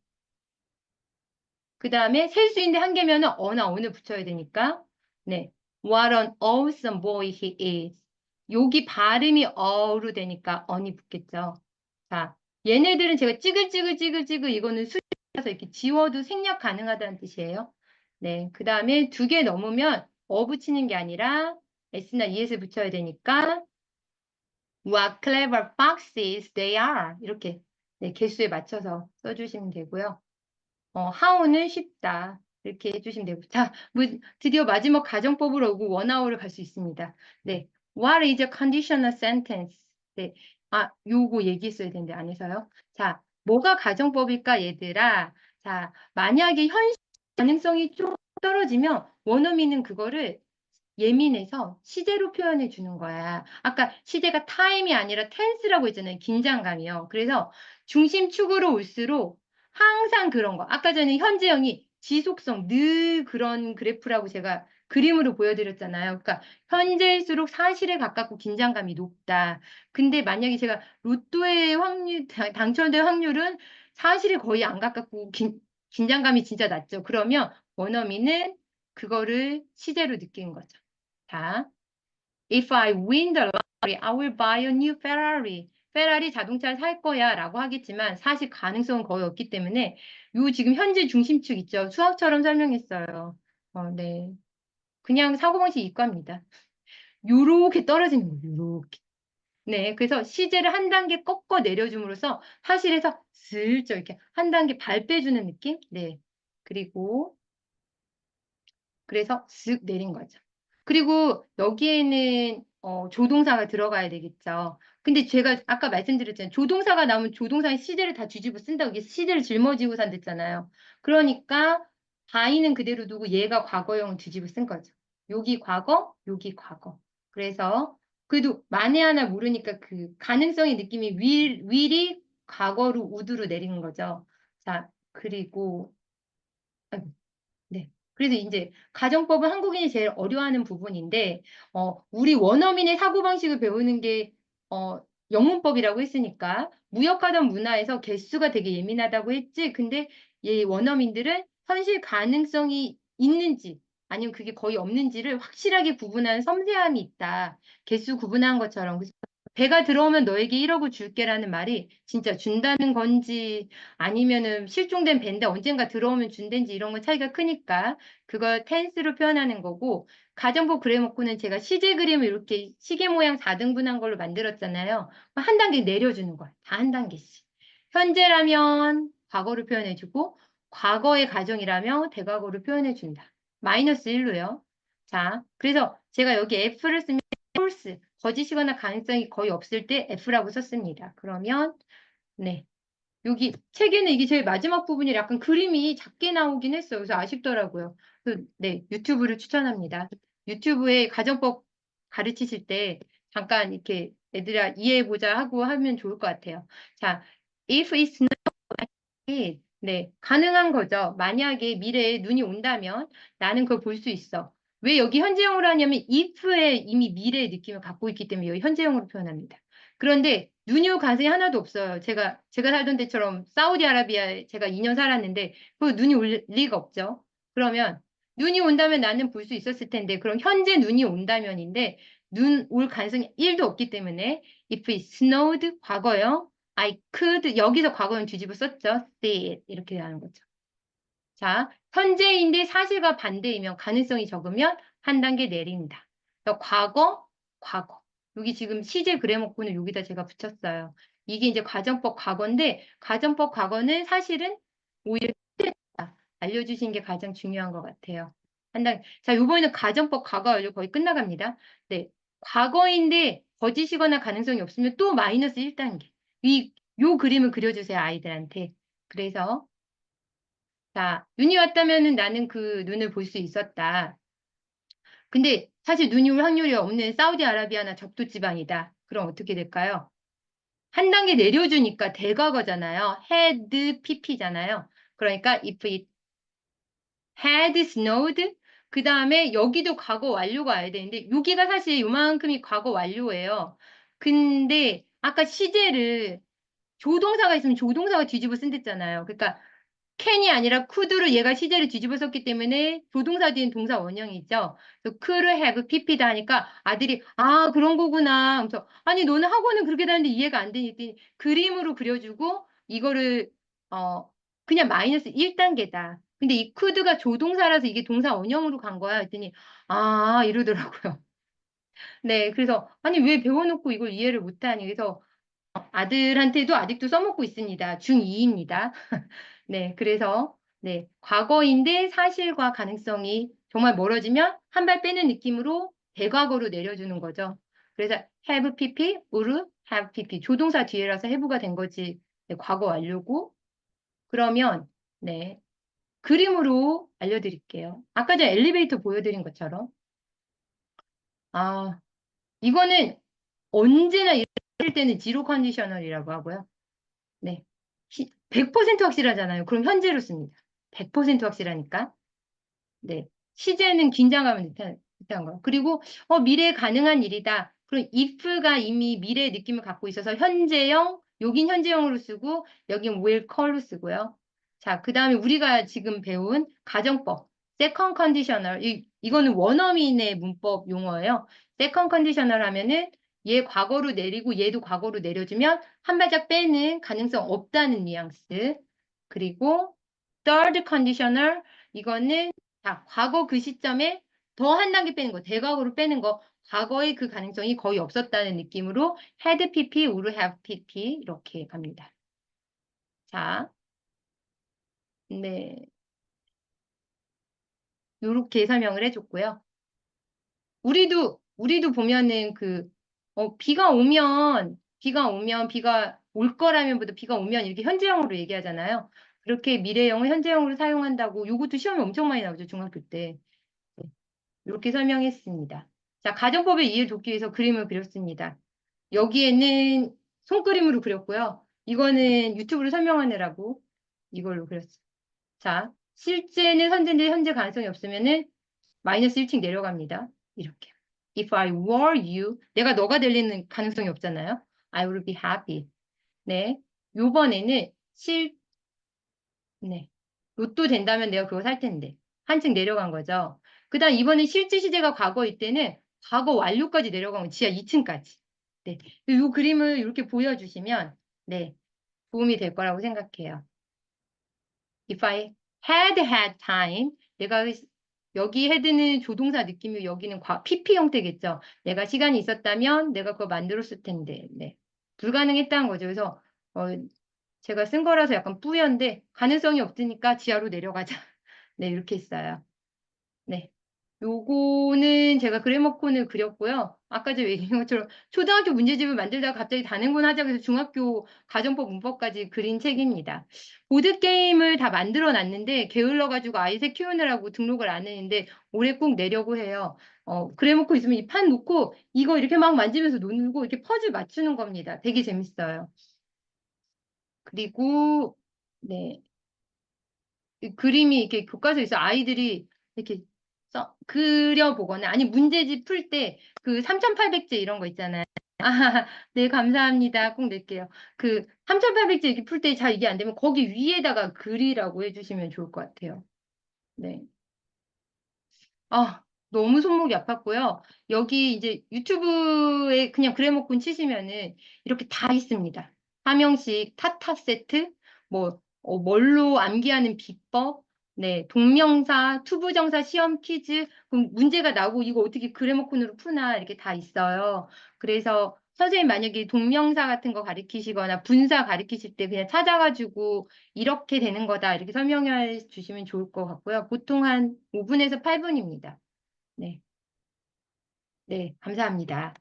그 다음에 셀 수 있는데 한 개면은 어나 on을 붙여야 되니까 네 what an awesome boy he is 여기 발음이 어로 되니까 on이 붙겠죠. 자 얘네들은 제가 찌글찌글 이거는 수식해서 이렇게 지워도 생략 가능하다는 뜻이에요. 네, 그 다음에 두 개 넘으면 붙이는 게 아니라 s나 es 붙여야 되니까 what clever foxes they are 이렇게 네, 개수에 맞춰서 써주시면 되고요. how는 쉽다. 이렇게 해주시면 되고. 자, 드디어 마지막 가정법으로 오고 원어원을 갈 수 있습니다. 네. What is a conditional sentence? 네. 아, 요거 얘기했어야 되는데 안 해서요. 자, 뭐가 가정법일까, 얘들아? 자, 만약에 현실 가능성이 좀 떨어지면 원어민은 그거를 예민해서 시제로 표현해 주는 거야. 아까 시제가 time이 아니라 tense라고 했잖아요. 긴장감이요. 그래서 중심축으로 올수록 항상 그런 거. 아까 전에 현재형이 지속성, 늘 그런 그래프라고 제가 그림으로 보여드렸잖아요. 그러니까 현재일수록 사실에 가깝고 긴장감이 높다. 근데 만약에 제가 로또의 확률, 당첨될 확률은 사실에 거의 안 가깝고 긴장감이 진짜 낮죠. 그러면 원어민은 그거를 시제로 느끼는 거죠. 자, if I win the lottery, I will buy a new Ferrari. 페라리 자동차를 살 거야 라고 하겠지만 사실 가능성은 거의 없기 때문에 요 지금 현재 중심축 있죠. 수학처럼 설명했어요. 네. 그냥 사고방식 이과입니다. 요렇게 떨어지는 거예요. 요렇게. 네. 그래서 시제를 한 단계 꺾어 내려줌으로써 사실에서 슬쩍 이렇게 한 단계 발 빼주는 느낌? 네. 그리고 그래서 쓱 내린 거죠. 그리고 여기에는 조동사가 들어가야 되겠죠. 근데 제가 아까 말씀드렸잖아요. 조동사가 나오면 조동사의 시제를 다 뒤집어 쓴다고 이게 시제를 짊어지고 산댔잖아요. 그러니까 바이는 그대로 두고 얘가 과거형을 뒤집어 쓴 거죠. 여기 과거, 여기 과거. 그래서 그래도 만에 하나 모르니까 그 가능성의 느낌이 윌이 과거로 우드로 내리는 거죠. 자, 그리고 아이고, 네. 그래서 이제 가정법은 한국인이 제일 어려워하는 부분인데, 우리 원어민의 사고방식을 배우는 게, 영문법이라고 했으니까, 무역하던 문화에서 개수가 되게 예민하다고 했지. 근데 이 원어민들은 현실 가능성이 있는지, 아니면 그게 거의 없는지를 확실하게 구분하는 섬세함이 있다. 개수 구분한 것처럼. 배가 들어오면 너에게 1억을 줄게라는 말이 진짜 준다는 건지 아니면은 실종된 배인데 언젠가 들어오면 준댄지 이런 건 차이가 크니까 그걸 텐스로 표현하는 거고 가정법 그래놓고는 제가 시제 그림을 이렇게 시계 모양 4등분한 걸로 만들었잖아요. 한 단계 내려주는 거예요. 다 한 단계씩. 현재라면 과거를 표현해주고 과거의 가정이라면 대과거를 표현해준다. 마이너스 1로요. 자, 그래서 제가 여기 F를 쓰면 false, 거짓이거나 가능성이 거의 없을 때 F라고 썼습니다. 그러면 네. 여기 책에는 이게 제일 마지막 부분이 약간 그림이 작게 나오긴 했어요. 그래서 아쉽더라고요. 네, 유튜브를 추천합니다. 유튜브에 가정법 가르치실 때 잠깐 이렇게 애들아 이해해보자 하고 하면 좋을 것 같아요. 자, if it's not, 네, 가능한 거죠. 만약에 미래에 눈이 온다면 나는 그걸 볼 수 있어. 왜 여기 현재형으로 하냐면 if에 이미 미래의 느낌을 갖고 있기 때문에 여기 현재형으로 표현합니다. 그런데 눈이 올 가능성이 하나도 없어요. 제가 살던 데처럼 사우디아라비아에 제가 2년 살았는데 그 눈이 올 리가 없죠. 그러면 눈이 온다면 나는 볼 수 있었을 텐데 그럼 현재 눈이 온다면인데 눈 올 가능성이 1도 없기 때문에 if it snowed 과거형 I could 여기서 과거형 뒤집어 썼죠. see it 이렇게 하는 거죠. 자, 현재인데 사실과 반대이면 가능성이 적으면 한 단계 내린다. 그래서 과거, 과거. 여기 지금 시제 그래먹고는 여기다 제가 붙였어요. 이게 이제 가정법 과거인데 가정법 과거는 사실은 오히려 알려주신 게 가장 중요한 것 같아요. 한 단. 자, 요번에는 가정법 과거 완료 거의 끝나갑니다. 네. 과거인데 거짓이거나 가능성이 없으면 또 마이너스 1단계. 요 그림을 그려주세요, 아이들한테. 그래서 자, 눈이 왔다면은 나는 그 눈을 볼 수 있었다. 근데 사실 눈이 올 확률이 없는 사우디아라비아나 적도 지방이다. 그럼 어떻게 될까요? 한 단계 내려주니까 대과거잖아요. had pp잖아요. 그러니까 if it had snowed 그 다음에 여기도 과거 완료가 와야 되는데 여기가 사실 요만큼이 과거 완료예요. 근데 아까 시제를 조동사가 있으면 조동사가 뒤집어 쓴댔잖아요. 그러니까 캔이 아니라 could로 얘가 시제를 뒤집어 썼기 때문에 조동사 뒤엔 동사 원형이죠. 그래서 could have pp다 하니까 아들이 아 그런 거구나. 그래서 아니 너는 학원은 그렇게 다니는데 이해가 안 되니 했더니 그림으로 그려주고 이거를 그냥 마이너스 1단계다. 근데 이 could가 조동사라서 이게 동사 원형으로 간 거야. 했더니 아 이러더라고요. 네, 그래서 아니 왜 배워놓고 이걸 이해를 못하니? 그래서 아들한테도 아직도 써먹고 있습니다. 중2입니다. 네, 그래서 네, 과거인데 사실과 가능성이 정말 멀어지면 한 발 빼는 느낌으로 대과거로 내려주는 거죠. 그래서 have pp, would have pp. 조동사 뒤에라서 have가 된 거지. 네, 과거 완료고. 그러면, 네, 그림으로 알려드릴게요. 아까 전에 엘리베이터 보여드린 것처럼. 아, 이거는 언제나 이럴 때는 지로 컨디셔널이라고 하고요. 네. 100% 확실하잖아요. 그럼 현재로 씁니다. 100% 확실하니까. 네. 시제는 긴장감을 뜻한 거. 그리고 미래에 가능한 일이다. 그럼 if가 이미 미래의 느낌을 갖고 있어서 현재형, 여긴 현재형으로 쓰고 여긴 will call로 쓰고요. 자, 그다음에 우리가 지금 배운 가정법. second conditional. 이거는 원어민의 문법 용어예요. second conditional 하면은 얘 과거로 내리고 얘도 과거로 내려주면 한 발짝 빼는 가능성 없다는 뉘앙스. 그리고 third conditional 이거는 자, 과거 그 시점에 더 한 단계 빼는 거, 대과거로 빼는 거, 과거의 그 가능성이 거의 없었다는 느낌으로 had pp, would have pp 이렇게 갑니다. 자, 네, 이렇게 설명을 해줬고요. 우리도 보면은 비가 올 거라면보다 비가 오면 이렇게 현재형으로 얘기하잖아요. 그렇게 미래형을 현재형으로 사용한다고 요것도 시험에 엄청 많이 나오죠, 중학교 때. 네, 이렇게 설명했습니다. 자, 가정법의 이해를 돕기 위해서 그림을 그렸습니다. 여기에는 손그림으로 그렸고요. 이거는 유튜브로 설명하느라고 이걸로 그렸어요. 자, 실제는 선제인데 현재 가능성이 없으면은 마이너스 1층 내려갑니다. 이렇게. If I were you, 내가 너가 될 리는 가능성이 없잖아요. I would be happy. 네. 요번에는 네. 로또 된다면 내가 그거 살 텐데. 한층 내려간 거죠. 그다음 이번에 실제 시제가 과거일 때는 과거 완료까지 내려간 거 지하 2층까지. 네. 이 그림을 이렇게 보여주시면 네. 도움이 될 거라고 생각해요. If I had time, 내가 여기 had는 조동사 느낌이 여기는 PP 형태겠죠. 내가 시간이 있었다면 내가 그거 만들었을 텐데. 네. 불가능했다는 거죠. 그래서 어, 제가 쓴 거라서 약간 뿌연데 가능성이 없으니까 지하로 내려가자. 네, 이렇게 했어요. 네. 요거는 제가 그래머콘을 그렸고요. 아까 제가 얘기한 것처럼 초등학교 문제집을 만들다가 갑자기 단행본 하자고 해서 중학교 가정법 문법까지 그린 책입니다. 보드게임을 다 만들어 놨는데 게을러가지고 아이새 키우느라고 등록을 안 했는데 올해 꼭 내려고 해요. 그래머콘 있으면 이 판 놓고 이거 이렇게 막 만지면서 놀고 이렇게 퍼즐 맞추는 겁니다. 되게 재밌어요. 그리고 네. 이 그림이 이렇게 교과서에 서 아이들이 이렇게 그려보거나 아니 문제집 풀 때 그 3,800제 이런 거 있잖아요. 아, 네, 감사합니다. 꼭 낼게요. 그 3,800제 이렇게 풀 때 잘 이게 안 되면 거기 위에다가 그리라고 해주시면 좋을 것 같아요. 네. 아, 너무 손목이 아팠고요. 여기 이제 유튜브에 그냥 그래먹군 치시면은 이렇게 다 있습니다. 하명식, 타타 세트, 뭘로 암기하는 비법, 네, 동명사, 투부정사 시험 퀴즈, 그럼 문제가 나오고 이거 어떻게 그래먹군으로 푸나 이렇게 다 있어요. 그래서 선생님 만약에 동명사 같은 거 가르치시거나 분사 가르치실 때 그냥 찾아가지고 이렇게 되는 거다 이렇게 설명해 주시면 좋을 것 같고요. 보통 한 5분에서 8분입니다. 네, 네, 감사합니다.